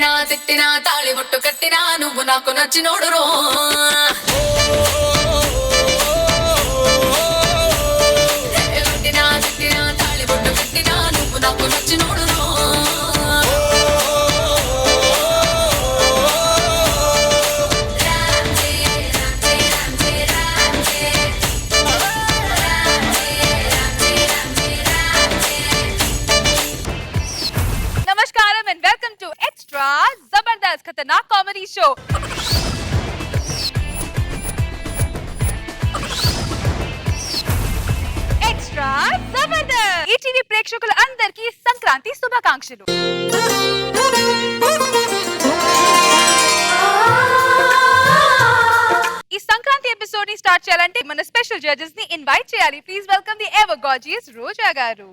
కొట్టినా తిట్టినా తాళి బొట్టు కట్టినా నువ్వు నాకు నచ్చినోడురో కొట్టినా తిట్టినా తాళి బొట్టు కట్టినా నువ్వు నాకు నచ్చినోడురో Namaskaram and welcome to Extra Zabardast Khatarnak Comedy Show. Extra Zabardast. ETV ప్రేక్షకుల అందరికీ సంక్రాంతి శుభాకాంక్షలు. ఈ సంక్రాంతి ఎపిసోడ్ ని స్టార్ట్ చేయాలంటే మన స్పెషల్ జడ్జెస్ ని ఇన్వైట్ చేయాలి. Please welcome the ever gorgeous Roja garu.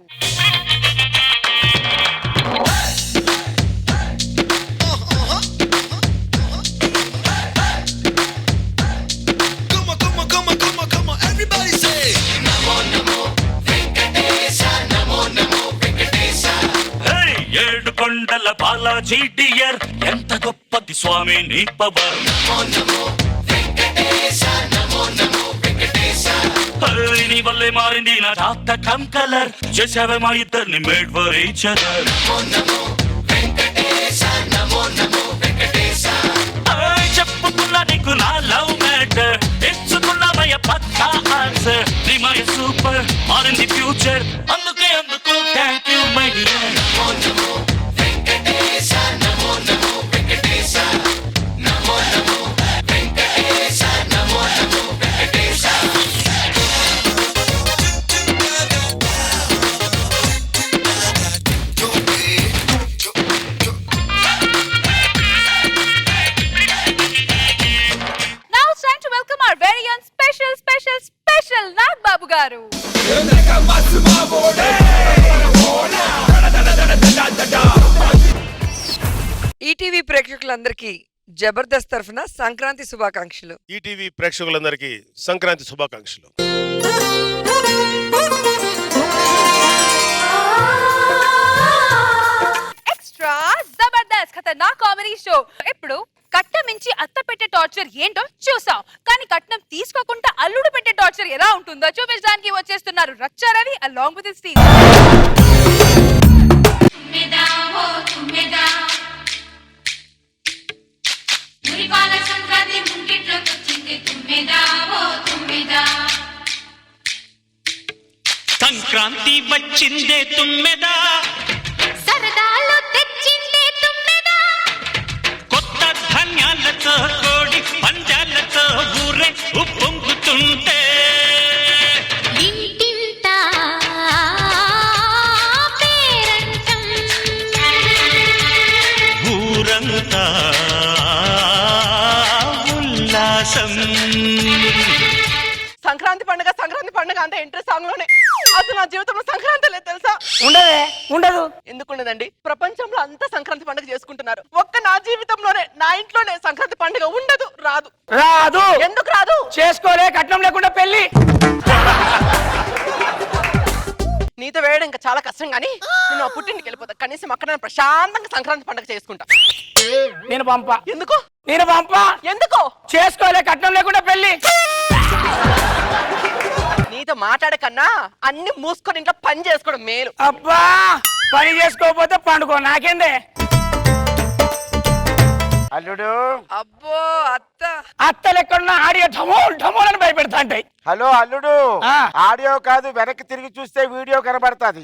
కొండల బాలాజీ డియర్ ఎంత గొప్పది స్వామి నీ పవర్ నీ వల్లే మారింది నా జాతకం కలర్ చేసావే మా ఇద్దరిని మేడ్ ఫర్ ఈచ్ అదర్ చెప్పుకున్నా నీకు నా లవ్ మ్యాటర్ ఇచ్చుకున్నామయ్య పక్కా ఆన్సర్ నీ మై సూపర్ మారింది ఫ్యూచర్ అందుకు thank you my dear special Nag Babu garu. ETV ప్రేక్షకులందరికీ జబర్దస్త్ తరఫున సంక్రాంతి శుభాకాంక్షలు. ఈటీవీ ప్రేక్షకులందరికీ సంక్రాంతి శుభాకాంక్షలు. ఎక్స్ట్రా జబర్దస్త్ ఖతర్నాక్ కామెడీ షో. ఇప్పుడు కట్నం మించి అత్త పెట్టే టార్చర్ ఏంటో చూసాం, కానీ కట్నం తీసుకోకుండా అల్లుడు పెట్టే టార్చర్ ఎలా ఉంటుందో చూపించడానికి వచ్చేస్తున్నారు రక్షారవి along with his team. Sankranti వచ్చిందే తుమ్మెదా, సరదాలు తెచ్చిందే తుమ్మెదా, కొత్త ధాన్యాలతో కోడి పంజాలతో ఊరే ఉప్పొంగుతుంటే ఇంటింట పేరంటం, ఊరంతా ఉల్లాసం. సంక్రాంతి పండుగ అంత ఎంట్రీ సాంగ్ లోనే అసలు నా జీవితంలో సంక్రాంతి లేదు తెలుసా? ఉండదు. ఎందుకుండదండి? ప్రపంచంలో అంతా సంక్రాంతి పండుగ చేసుకుంటున్నారు, ఒక్క నా జీవితంలోనే నా ఇంట్లోనే సంక్రాంతి పండుగ ఉండదు, రాదు. ఎందుకు రాదు? చేసుకోలే, కట్నం లేకుండా పెళ్లి. నీతో వేయడం ఇంకా చాలా కష్టం, కానీ నేను ఆ పుట్టింటికి వెళ్ళిపోతా, కనీసం అక్కడ నేను ప్రశాంతంగా సంక్రాంతి పండుగ చేసుకుంటా. నేను పంపా. ఎందుకు? నేను పంపా. ఎందుకు? చేసుకోలే, కట్నం లేకుండా పెళ్లి. నీతో మాట్లాడే కన్నా అన్ని మూసుకొని ఇంట్లో పని చేసుకోవడం మేలు. అబ్బా, పని చేసుకోకపోతే పండుకో, నాకేందే. అల్లుడు. అబ్బో అత్తలు ఎక్కడున్నా ఆడియో ఢమోల్ ఢమోల్ అని భయపెడతా అంటాయి. హలో అల్లుడు, ఆడియో కాదు, వెనక్కి తిరిగి చూస్తే వీడియో కనబడుతుంది.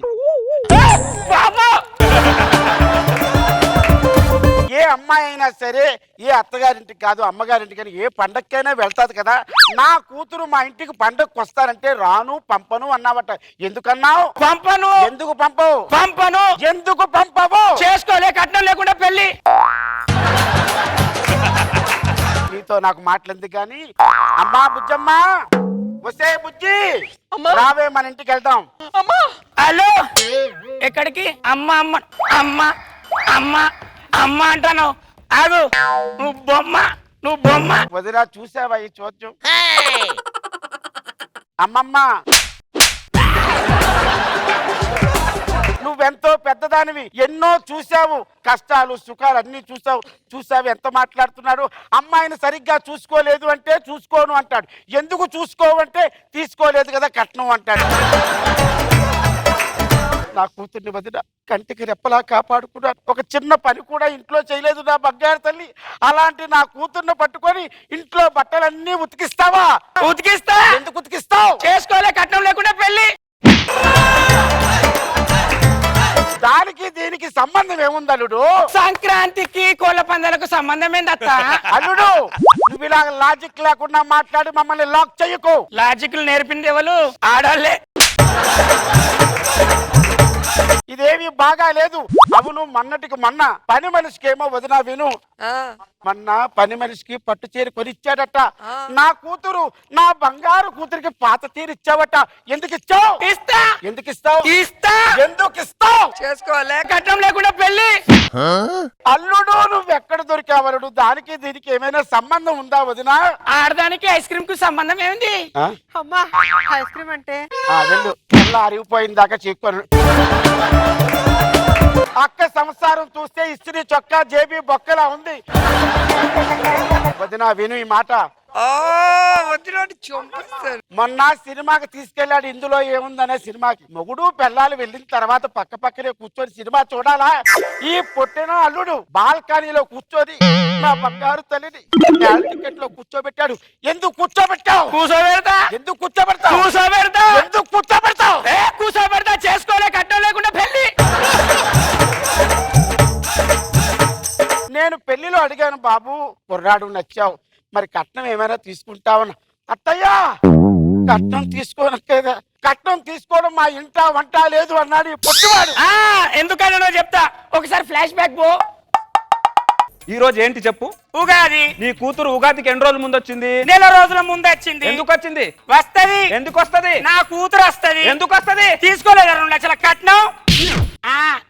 ఏ అమ్మాయి అయినా సరే ఏ అత్తగారింటికి కాదు అమ్మగారింటికి కానీ ఏ పండక్కైనా వెళ్తాది కదా. నా కూతురు మా ఇంటికి పండగకు వస్తానంటే రాను పంపను అన్నావట, ఎందుకన్నావు? పంపను. ఎందుకు పంపవు? పంపను. ఎందుకు పంపవు? చేసుకోలే, కట్నం లేకుండా పెళ్లి. నీతో నాకు మాటలు కానీ. అమ్మా బుజ్జమ్మా, వస్తే బుజ్జి రావే, మన ఇంటికి వెళ్దాం. హలో, ఎక్కడికి? అమ్మ అమ్మ అమ్మ అమ్మ అమ్మ అంటాను. ఆగు, నువ్వు బొమ్మ. వదిలా చూసావా ఈ చోద్యం? అమ్మమ్మ నువ్వెంతో పెద్దదానివి, ఎన్నో చూసావు, కష్టాలు సుఖాలు అన్ని చూసావు ఎంత మాట్లాడుతున్నాడు. అమ్మాయిని సరిగ్గా చూసుకోలేదు అంటే చూసుకోను అంటాడు. ఎందుకు చూసుకోవంటే తీసుకోలేదు కదా కట్నం అంటాడు. నా కూతుర్ని వదిన కంటికి రెప్పలా కాపాడుకున్నాను. ఒక చిన్న పని కూడా ఇంట్లో చేయలేదు నా బంగారు తల్లి. అలాంటి నా కూతుర్ని పట్టుకొని ఇంట్లో బట్టలన్నీ ఉతికిస్తావా? ఉతికిస్తా. ఎందుకు ఉతికిస్తావు? చేసుకోలే కట్నం లేకుండా పెళ్లి. దానికి దీనికి సంబంధం ఏముంది అల్లుడు? సంక్రాంతికి కోళ్ల పందాలకు సంబంధం ఏందత్త? అల్లుడు నువ్వు ఇలా లాజిక్ లేకుండా మాట్లాడి మమ్మల్ని లాక్ చెయ్యకు. లాజిక్లు నేర్పింది ఎవరు? ఆడాలే. ఇదేమి బాగా లేదు. అవును, మొన్నటికి మొన్న పని మనిషికి ఏమో వదిన విను, మొన్న పని మనిషికి పట్టు చీర కొనిచ్చాడట. నా కూతురు, నా బంగారు కూతురికి పాత చీర ఇచ్చావట. ఎందుకు ఇచ్చావు? ఇస్తా. ఎందుకు ఇస్తావు? ఇస్తా. ఎందుకు ఇస్తావు? చేసుకోలే కట్నం లేకుండా పెళ్లి. అల్లుడు నువ్వెక్కడ దొరికావరుడు? దానికి దీనికి ఏమైనా సంబంధం ఉందా వదిన? ఆడదానికి ఐస్ క్రీమ్ కు సంబంధం ఏముంది? అమ్మా ఐస్ క్రీమ్ అంటే వెళ్ళు, అరిగిపోయిన దాకా చెక్కోను. అక్క సంసారం చూస్తే ఇస్త్రీ చొక్కా జేబీ బొక్కలా ఉంది. వదిన విను ఈ మాట. మొన్న సినిమాకి తీసుకెళ్ళాడు. ఇందులో ఏముందనే సినిమాకి మొగుడు పెళ్ళాలు వెళ్ళిన తర్వాత పక్క పక్కనే కూర్చొని సినిమా చూడాలా? ఈ పొట్టిన అల్లుడు బాల్కనీలో కూర్చొని నా బంగారు తల్లిని టికెట్ లో కూర్చోబెట్టాడు. ఎందుకు కూర్చోబెట్టావు? కూర్చోబెడతా. ఎందుకు కూర్చోబెడతావు? కూర్చోబెడతా. ఎందుకు కూర్చోబెడతావు? కూర్చోబెడతా. చేసుకోలే కట్నం లేకుండా పెళ్లి. నేను పెళ్లిలో అడిగాను, బాబు కుర్రాడు నచ్చావు, మరి కట్నం ఏమైనా తీసుకుంటావని. అత్తయ్యా కట్నం తీసుకోనక్కేదా, కట్నం తీసుకోవడం మా ఇంట వంట లేదు అన్నాడు ఈ పొట్టివాడు. ఎందుకన్నా చెప్తా. ఒకసారి ఫ్లాష్ బ్యాక్ పో. ఈ రోజు ఏంటి చెప్పు? ఉగాది. నీ కూతురు ఉగాదికి ఎన్ని రోజుల ముందు వచ్చింది? నెల రోజుల ముందు వచ్చింది. ఎందుకు వచ్చింది? వస్తది. ఎందుకు వస్తది? నా కూతురు వస్తది. ఎందుకు వస్తది? తీసుకోలేదా 2 లక్షల కట్నం?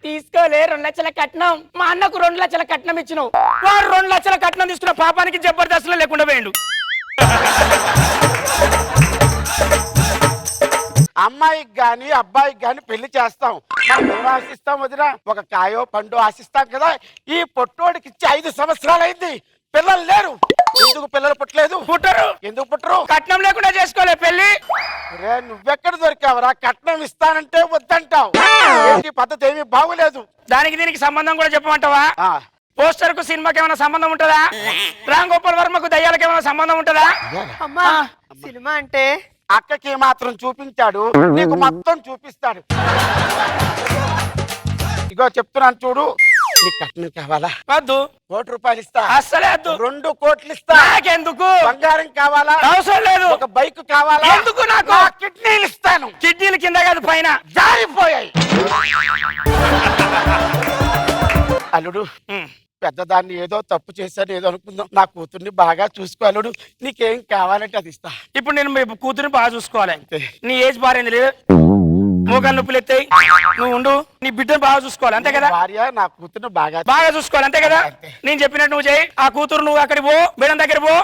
తీసుకోలే 2 లక్షల కట్నం. మా అన్నకు 2 లక్షల కట్నం ఇచ్చినావు. వాడు 2 లక్షల కట్నం తీసుకున్న పాపానికి జబర్దస్త్ లేకుండా పోయిండు. అమ్మాయికి గాని అబ్బాయికి గాని పెళ్లి చేస్తాం. మనం ఏం ఆశిస్తాం వదిన? ఒక కాయో పండు ఆశిస్తాం కదా. ఈ పొట్టోడికి ఇచ్చి 5 సంవత్సరాలు అయింది, పిల్లలు లేరు. ఎందుకు పిల్లలు పుట్టలేదు? పుట్టరు. ఎందుకు పుట్టరు? కట్నం లేకుండా చేసుకోలే పెళ్లి. రే నువ్వెక్కడ దొరికావరా? కట్నం ఇస్తానంటే వద్దంటావు. ఏంటి పద్ధతి? ఏమీ బాగులేదు. దానికి దీనికి సంబంధం కూడా చెప్పమంటావా? పోస్టర్ కు సినిమాకి ఏమైనా సంబంధం ఉంటుందా? రామ్ గోపాల్ వర్మకు దయ్యాలకు ఏమైనా సంబంధం ఉంటుందా? అమ్మా సినిమా అంటే అక్కకి మాత్రం చూపించాడు, నీకు మొత్తం చూపిస్తాడు. ఇగో చెప్తున్నాను చూడు, నీకు కట్నం కావాలా? వద్దు. 1 కోటి రూపాయలు ఇస్తా. అస్సలే వద్దు. 2 కోట్లు ఇస్తా. నాకెందుకు? బంగారం కావాలా? అవసరం లేదు. ఒక బైక్ కావాలా? ఎందుకు? నాకు కిడ్నీలు ఇస్తాను. కిడ్నీలు కింద కాదు పైన జారిపోయాయి. అల్లుడు పెద్దదాన్ని ఏదో తప్పు చేశాను ఏదో అనుకుందాం. నా కూతుర్ని బాగా చూసుకో అల్లుడు. నీకేం కావాలంటే అది ఇస్తా. ఇప్పుడు నేను మీ కూతురుని బాగా చూసుకోవాలి. నీ ఏజ్ బారేంది లేదు, మోకాలు నొప్పులు ఎత్తాయి, నువ్వు ఉండు. నీ బిడ్డను బాగా చూసుకోవాలి, అంతే కదా? భార్య నా కూతుర్ని బాగా చూసుకోవాలి, అంతే కదా? నేను చెప్పినట్టు నువ్వు చేయి. ఆ కూతురు నువ్వు అక్కడికి పో, మేడం దగ్గర పో.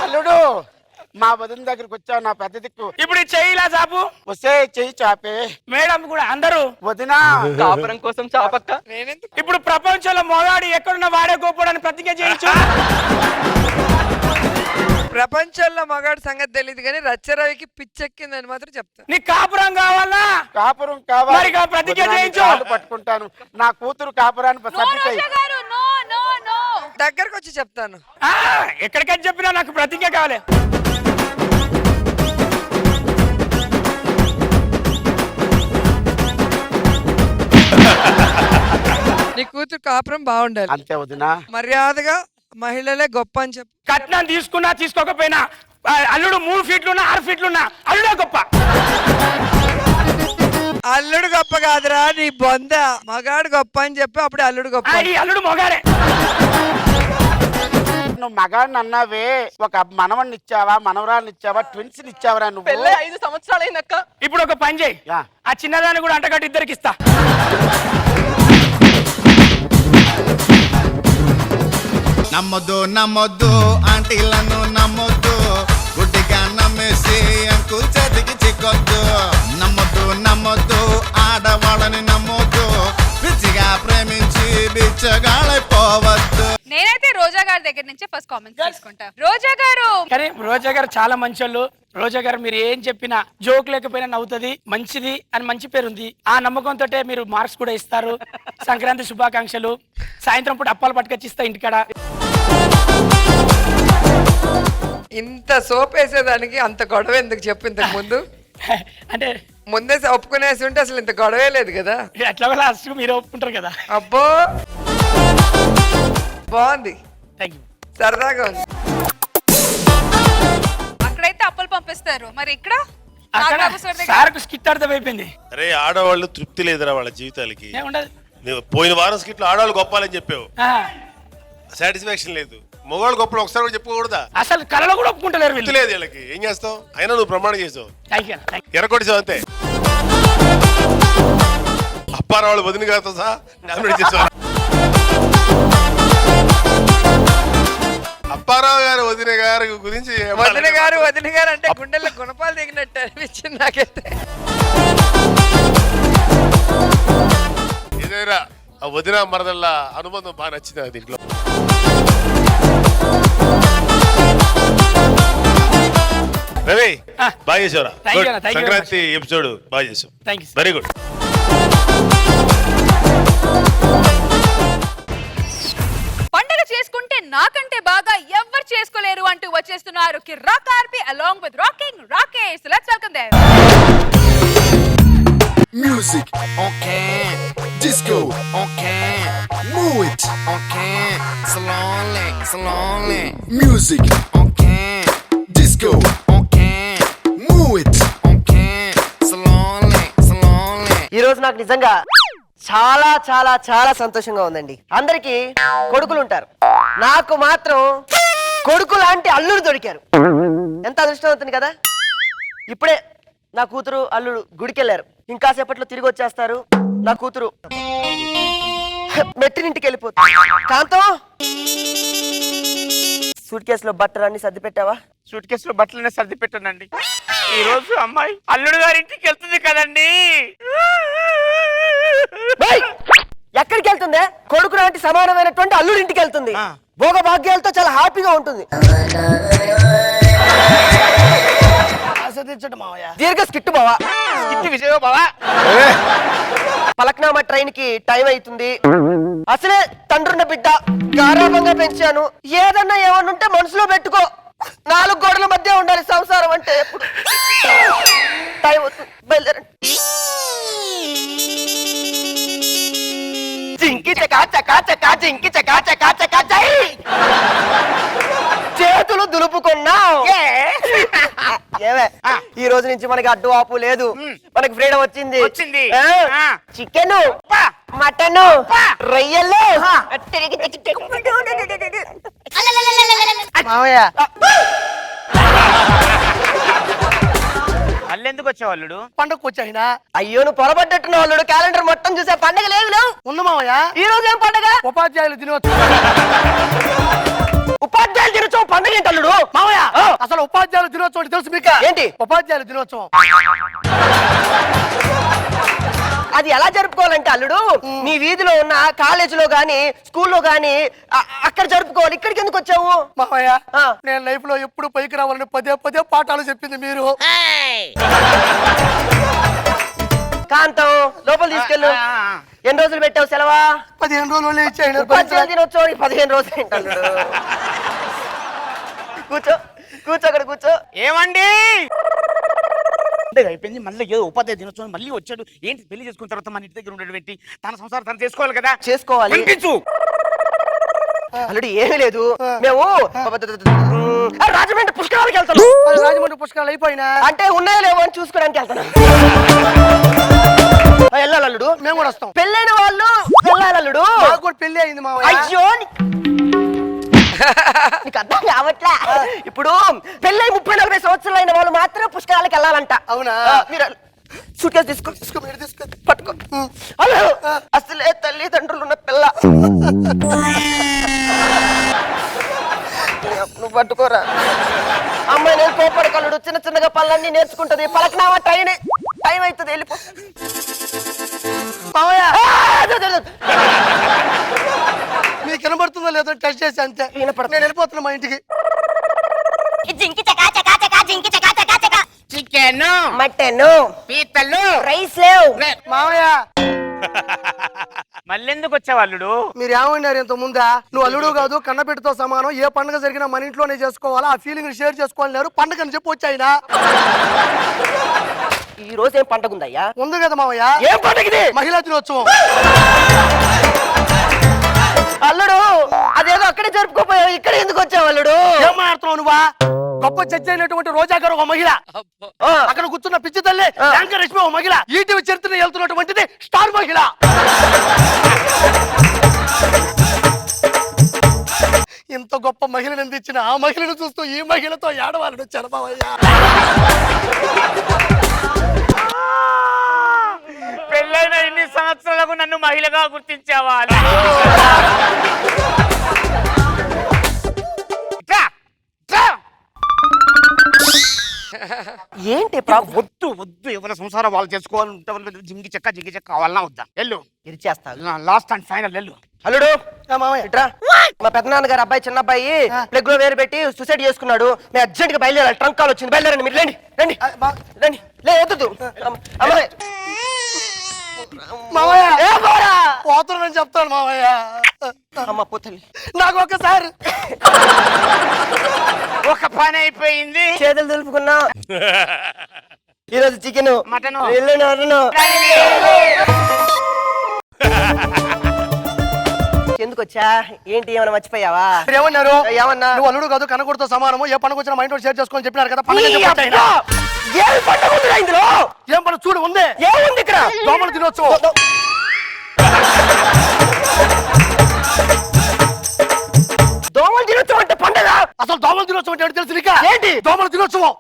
అల్లుడు మా వదిన దగ్గరికి వచ్చావు, నా పెద్ద దిక్కు. ఇప్పుడు చెయ్యి ఇలా చాపు. వస్తే చెయ్యి చాపే. మేడం కూడా అందరూ వదినా కాపురం కోసం చాపక్క. ఇప్పుడు ప్రపంచంలో మొగాడు ఎక్కడున్న వాడే గొప్పడని ప్రతిజ్ఞ చేయించు. ప్రపంచంలో మగాడు సంగతి తెలియదు కానీ రచ్చరవికి పిచ్చెక్కిందని మాత్రం చెప్తాను. నీ కాపురం కావాలా? కాపురం కావాలి. మరి ప్రతిజ్ఞ చేయించు. పట్టుకుంటాను. నా కూతురు కాపురాన్ని దగ్గరకు వచ్చి చెప్తాను. ఎక్కడికైనా చెప్పినా నాకు ప్రతిజ్ఞ కావాలి. నీ కూతురు కాపురం బాగుండాలి, అంతే వదినా. మర్యాదగా మహిళలే గొప్ప అని చెప్పు. కట్నం తీసుకున్నా తీసుకోకపోయినా అల్లుడు 3 ఫీట్లున్నా 6 ఫీట్లున్నా అల్లుడే గొప్ప. అల్లుడు గొప్ప కాదురా నీ బొంద, మగాడు గొప్ప అని చెప్పి అప్పుడు అల్లుడు గొప్ప. అల్లుడు మొగాడే. నువ్వు మగాడిని అన్నావే, ఒక మనవణ్ణి ఇచ్చావా, మనవరాన్ని ఇచ్చావా, ట్విన్స్ ఇచ్చావరా నువ్వు? 5 సంవత్సరాలు అయిందక్క. ఇప్పుడు ఒక పని చేయి, ఆ చిన్నదాన్ని కూడా అంటగట్టు ఇద్దరికి ఇస్తా. నమ్మొద్దు నమ్మొద్దు ఆంటీలను నమ్మొద్దు, గుడ్డిగా నమ్మేసి చిక్కు చేతికి చిక్కొద్దు. నమ్మొద్దు నమ్మొద్దు ఆడవాళ్ళని నమ్మొద్దు. పిచ్చిగా ప్రేమించి బిచ్చగాళ్ళైపోవద్దు. నేనైతే రోజా గారి దగ్గర నుంచి ఫస్ట్ కామెంట్ తీసుకుంటా. రోజా గారు కానీ రోజా గారు చాలా మంచోళ్ళు. రోజా గారు మీరు ఏం చెప్పినా జోక్ లేకపోయినా నవ్వుతుంది, మంచిది అని మంచి పేరు ఉంది. ఆ నమ్మకంతో మీరు మార్క్స్ కూడా ఇస్తారు. సంక్రాంతి శుభాకాంక్షలు. సాయంత్రం పూట అప్పాలు పట్టుకొచ్చిస్తా ఇంటికాడ. ఇంత సోప్ వేసేదానికి అంత గొడవ ఎందుకు చెప్పు ఇంతకు ముందు? అంటే ముందే ఒప్పుకునేసి ఉంటే అసలు ఇంత గొడవే లేదు కదా. ఎట్లా లాస్ట్ మీరు ఒప్పుకుంటారు కదా. అబ్బో బాగుంది, థ్యాంక్ యూ. సరదాగా ఉంది. అక్కడైతే అప్పులు పంపిస్తారు, మరి ఇక్కడ అక్కడ నాగబాబు సార్ దగ్గర సార్కు స్కిట్ అర్థం అయిపోయింది. అరే ఆడవాళ్ళు తృప్తి లేదురా వాళ్ళ జీవితాలకి. ఏముండదు. నువ్వు పోయిన వారం స్కిట్లో ఆడవాళ్ళు గొప్పాలని చెప్పావు, ఆ, సాటిస్ఫాక్షన్ లేదు. మగవాళ్ళు గొప్పలు ఒకసారి కూడా చెప్పుకోకూడదా? అసలు కళలో కూడా ఒప్పుకుంటలేరు వీళ్ళు. తృప్తి లేదు వీళ్ళకి. ఏం చేస్తావు? అయినా నువ్వు ప్రమాణం చేసావు, థ్యాంక్ యూ. ఎర్రకొట్టేసావు అంతే. అప్పారా వాళ్ళు వదిన గారితో సహా నామినేట్ చేసావు. అప్పారావు గారు వదిన గారి గురించి వదిన గారు అంటే గుండెల్లో గుణపాలు దిగినట్టు అనిపించింది నాకైతే. ఏదైనా ఆ వదిన మరదల్లా అనుబంధం బాగా నచ్చింది నాకు దీంట్లో. రవి బాగా చేసావురా. Thank you, thank you very Sankranti episode బాగా చేసావు. Thank you. Very good. పండగ చేసుకుంటే నాకంటే బాగా ఎవ్వరు చేసుకోలేరు అంటూ వచ్చేస్తున్నారు కిర్రాక్ ఆర్పి along with rocking Rakesh. So let's welcome them. Music okay, disco okay, move it okay, slowly slowly. Music okay, disco okay, move it okay, slowly slowly. ఈ రోజు నాకు నిజంగా చాలా చాలా చాలా సంతోషంగా ఉందండి. అందరికి కొడుకులు ఉంటారు, నాకు మాత్రం కొడుకు లాంటి అల్లుడు దొరికారు. ఎంత అదృష్టవంతుని కదా. ఇప్పుడే నా కూతురు అల్లుడు గుడికెళ్ళారు, ఇంకా సేపట్లో తిరిగి వచ్చేస్తారు. నా కూతురు మెట్టినింటికి వెళ్ళిపోతుంది. కాంతం, సూట్ కేసులో బట్టలు అన్ని సర్ది పెట్టావా? సూట్ కేసులో బట్టలనే సర్ది పెట్టానండి. ఈ రోజు అమ్మాయి అల్లుడు గారి ఇంటికి వెళ్తుంది కదండి. ఏయ్! ఎక్కడికి వెళ్తుందే? కొడుకు లాంటి సమానమైనటువంటి అల్లుడి ఇంటికి వెళ్తుంది. భోగ భాగ్యాలతో చాలా హ్యాపీగా ఉంటుంది. దీర్ఘ స్కిట్టు బావా, ఇంటి విజయ బావా. పలక్నామా ట్రైన్ కి టైం అవుతుంది. అసలే తండ్రున్న బిడ్డ, గారాబంగా పెంచాను. ఏదన్నా ఏమన్నా ఉంటే మనసులో పెట్టుకో. 4 గోడల మధ్య ఉండాలి సంసారం అంటే. ఎప్పుడు టైం అవుతుంది, బయలుదేరండి. జింకి చకా చకా చకా జింకి చకా చకా చకా జై. చేతులు దులుపుకున్నావు. ఏమే, ఈ రోజు నుంచి మనకి అడ్డు ఆపు లేదు. మనకి ఫ్రీడమ్ వచ్చింది. చికెన్, మటన్, రొయ్యలు. మామయ్య, అల్లెందుకు వచ్చేవాళ్ళు? పండుగకు వచ్చాయినా. అయ్యో, నువ్వు పొరపడ్డట్టున్నావు అల్లుడు. క్యాలెండర్ మొత్తం చూసే పండుగ లేవు. ఉంది మామయ్య. ఈ రోజు ఏం పండుగ? ఉపాధ్యాయులు దినోత్సవం. ఉపాధ్యాయుల దినోత్సవం పండుగ ఏంటి అల్లుడు? మామయ్య, అసలు ఉపాధ్యాయుల దినోత్సవం తెలుసు మీకు? ఏంటి ఉపాధ్యాయుల దినోత్సవం? అది ఎలా జరుపుకోవాలంటే అల్లుడు, మీ వీధిలో ఉన్న కాలేజీలో గానీ స్కూల్లో గానీ అక్కడ జరుపుకోవాలి. ఇక్కడికి ఎందుకు వచ్చావు? మామయ్య, నేను లైఫ్ లో ఎప్పుడు పైకి రావాలని పదే పాఠాలు చెప్పింది మీరు. కాంతం, లోపల తీసుకెళ్ళు. ఎన్ని రోజులు పెట్టావు సెలవా? 15 రోజులు ఇచ్చాను. ఉపాధ్యాయుల దినోత్సవం 15 రోజులు ఏంటి అల్లుడు? కూర్చో అక్కడ కూర్చో. ఏమండి అయిపోయింది. మళ్ళీ ఏదో ఉపాధ్యాయ దినోత్సవం మళ్ళీ వచ్చాడు. ఏంటి పెళ్లి చేసుకున్న తర్వాత మన ఇంటి దగ్గర ఉండేటువంటి తన సంసారం తను చేసుకోవాలి కదా. చేసుకోవాలి. అల్లుడు ఏమీ లేదు, మేము రాజమండ్రి పుష్కరాలకు వెళ్తాను. రాజమండ్రి పుష్కరాలు అయిపోయినా అంటే ఉన్నాయో లేవో అని చూసుకోవడానికి వెళ్తాను. వెళ్ళాలి అల్లుడు. మేము కూడా వస్తాం. పెళ్ళైన వాళ్ళు వెళ్ళాలి అల్లుడు. మాకు కూడా పెళ్లి అయింది మా. అయ్యో, నీకు అర్థం కావట్లా. ఇప్పుడు పెళ్ళై 30-40 సంవత్సరాలు అయిన వాళ్ళు మాత్రం పుష్కరాలకు వెళ్ళాలంట. అవునా? మీరు సూట్ కేసు తీసుకో మీరు తీసుకో, పట్టుకో. హలో, అసలే తల్లిదండ్రులు ఉన్న పిల్ల. నువ్వు పట్టుకోరా. అమ్మాయి నేను కోపడకల్లుడు, చిన్న చిన్నగా పనులన్నీ నేర్చుకుంటది. పలకనావా టైం అవుతుంది, వెళ్ళిపో. మీకు వినబడుతుందో లేదో టెస్ట్ చేసి అంతే. నేను వెళ్ళిపోతున్నా మా ఇంటికి. చికెన్, మటన్, పీతలు, రైస్ లేవు. మామయ్య మళ్ళెందుకు వచ్చావు అల్లుడు? మీరు ఏమన్నారు ఇంత ముందా? నువ్వు అల్లుడు కాదు, కన్నపెట్టుతో సమానం. ఏ పండుగ జరిగినా మన ఇంట్లోనే చేసుకోవాలా, ఆ ఫీలింగ్ షేర్ చేసుకోవాలన్నారు. పండుగ అని చెప్పి వచ్చాయినా. ఈ రోజు ఏం పండుగ ఉందయ్యా? ఉంది కదా మామయ్య. ఏం పండుగ ఇది? మహిళా దినోత్సవం. అల్లుడు అదేదో అక్కడే జరుపుకోపోయావు, ఇక్కడ ఎందుకు వచ్చావు అల్లుడు? ఏం మాట్లాడుతున్నావు నువ్వా? గొప్ప జడ్జి అయినటువంటి రోజా గారు ఒక మహిళ, అక్కడ కూర్చున్న పిచ్చి తల్లి యాంకర్ రష్మి ఒక మహిళ, ఈటీవీ చరిత్ర వెళ్తున్నటువంటిది స్టార్ మహిళ. ఇంత గొప్ప మహిళను అందించిన ఆ మహిళను చూస్తూ ఈ మహిళతో ఏడవాలని చరమయ్యా. పెళ్ళైన ఇన్ని సంవత్సరాలకు నన్ను మహిళగా గుర్తించావా? ఏంటి వద్దు వద్దు, ఎవరి సంసారం వాళ్ళు చేసుకోవాలి. జింగి చెక్క కావాలన్నా వద్దా? వెళ్ళు, ఇరిచేస్తా. లాస్ట్ అండ్ ఫైనల్ వెళ్ళు. అల్లుడు ఇట్రా. మా పెద్దనాన్న గారు అబ్బాయి, చిన్న అబ్బాయి ప్లగ్ లో వేరు పెట్టి సూసైడ్ చేసుకున్నాడు. మేము అర్జెంట్ గా బయలుదేరాలి. ట్రంక్ కాల్ వచ్చింది, బయలుదేరండి. మీరు రండి రండి రండి. వద్దు అమ్మాయి పోతున్నానని చెప్తాను మామయ్య. అమ్మ పోతల్లి, నాకు ఒకసారి ఒక పని అయిపోయింది. చేతులు దులుపుకున్నా. ఈరోజు చికెన్, మటన్, ఎందుకు వచ్చా? ఏంటి ఏమైనా మర్చిపోయావా? ఏమన్నారు? ఏమన్నా? నువ్వు అల్లుడు కాదు, కనకూడతో సమానము. ఏ పండుగ వచ్చినా మా ఇంట్లో షేర్ చేసుకొని చెప్పినారు కదా. పండుగ ఏం పండుగ ఉందిరా ఇందులో? ఏం పండుగ చూడు ఉంది. ఏముంది ఇక్కడ? దోమల దినోత్సవం. దోమల దినోత్సవం అంటే పండుగ? అసలు దోమల దినోత్సవం అంటే తెలుసు నీకా? ఏంటి దోమల దినోత్సవం?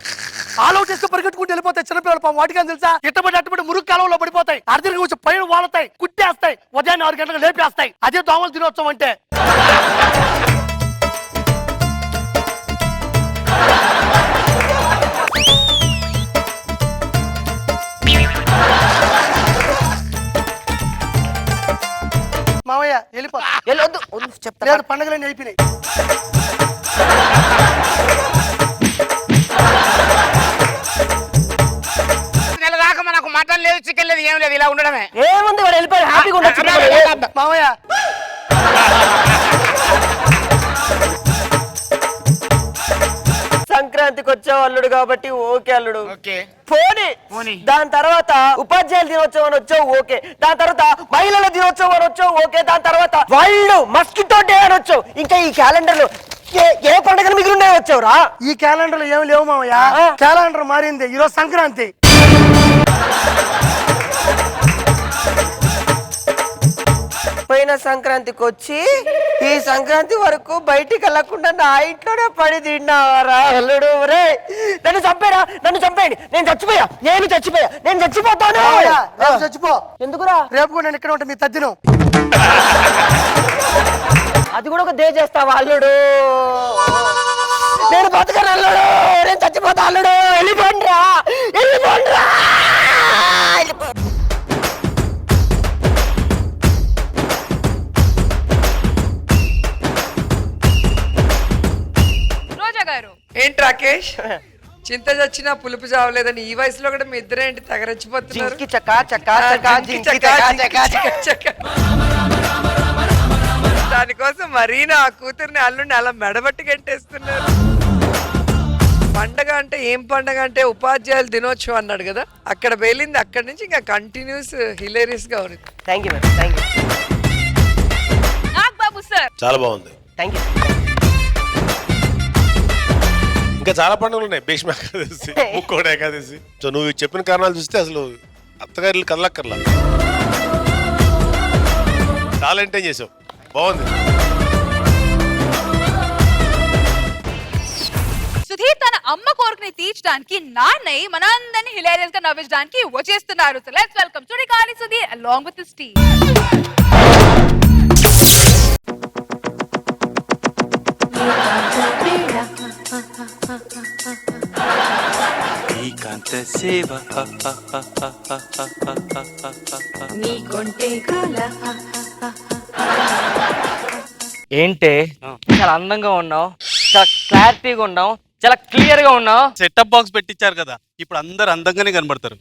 ఆల్ అవుట్ చేసుకుని పరిగెట్టుకుంటూ వెళ్ళిపోతాయి చిన్నపిల్లలు. పాపం వాటికి తెలుసా? ఇట్టబడి అట్టుబడి మురుగు కాలంలో పడిపోతాయి. అర్ధంగా వచ్చి పైన వాళ్తాయి, కుట్టేస్తాయి, ఉదయాన్నే 6 గంటలకు లేపేస్తాయి. అదే దోమల దినోత్సవం అంటే. మామయ్య వెళ్ళిపో. వెళ్ళొద్దు, చెప్తా. లేదు, పండుగలన్నీ అయిపోయినాయి. నెల దాకా మనకు మటన్ లేదు, చికెన్ లేదు, ఏం లేదు. ఇలా ఉండడమే. ఏముంది, వాడు వెళ్ళిపోయి హ్యాపీగా ఉండొచ్చు. మామయ్య సంక్రాంతికి వచ్చావు అల్లుడు కాబట్టి ఓకే అల్లుడు. ఓకే పోనీ. దాని తర్వాత ఉపాధ్యాయుల దినోత్సవం అని వచ్చావు ఓకే. దాని తర్వాత మహిళల దినోత్సవం అని వచ్చావు ఓకే. దాని తర్వాత వాళ్ళు మస్కిటో డే అని వచ్చావు. ఇంకా ఈ క్యాలెండర్ లో ఏ పండుగలు మిగిలినే వచ్చావురా? ఈ క్యాలెండర్ లో ఏమి లేవు మామయ్య. క్యాలెండర్ మారింది. ఈరోజు సంక్రాంతి. పోయిన సంక్రాంతికి వచ్చి ఈ సంక్రాంతి వరకు బయటికి వెళ్ళకుండా నా ఇంట్లోనే పడి తిన్నావారా అల్లుడు? రే నన్ను చంపేరా, నన్ను చంపేయండి. నేను చచ్చిపోతాను. చచ్చిపో. ఎందుకురా? రేపు కూడా నేను ఇక్కడ ఉంటా మీ తద్దినం. అది కూడా ఒక దే చేస్తావా అల్లుడు? నేను బతకను అల్లుడు, నేను చచ్చిపోతా అల్లుడు. వెళ్ళిపోండిరా. రోజా గారు ఏంటి రాకేష్, చింత చచ్చినా పులుపు చావలేదని ఈ వయసులో కూడా మీ ఇద్దరే ఏంటి తెగరచ్చిపోతున్నారు? జింకి చకా చకా చకా జింకి చకా చకా చకా. దానికోసం మరీ నా కూతుర్ని అల్లుడిని అలా మెడబట్టి గంటేస్తున్నారు. పండగ అంటే ఏం పండగ అంటే ఉపాధ్యాయుల దినోత్సవం అన్నాడు కదా, అక్కడ వెళ్ళింది. అక్కడి నుంచి ఇంకా కంటిన్యూస్ హిలేరియస్ గా ఉంది. Thank you madam, thank you. Nagababu sir చాలా బాగుంది. Thank you. ఇంకా చాలా పండుగలు ఉన్నాయి. భీష్మ ఏకాదశి, ముక్కోటి ఏకాదశి. సో నువ్వు చెప్పిన కారణాలు చూస్తే అసలు అత్తగారు కదలక్కర్లా. చాలా ఎంటైన్ చేసావు, బాగుంది. సుధీర్ తన అమ్మ కోరికని తీర్చడానికి నాన్నయ్య మనందరినీ హిలేరియస్ గా నవ్వించడానికి వచ్చేస్తున్నారు. So let's welcome Sudigali Sudheer along with his team. ఎంత సేవ ఏంటి చాలా అందంగా ఉన్నావు, చాలా క్లారిటీగా ఉన్నావు, చాలా క్లియర్ గా ఉన్నావు. సెటప్ బాక్స్ పెట్టించారు కదా, ఇప్పుడు అందరు అందంగానే కనబడతారు.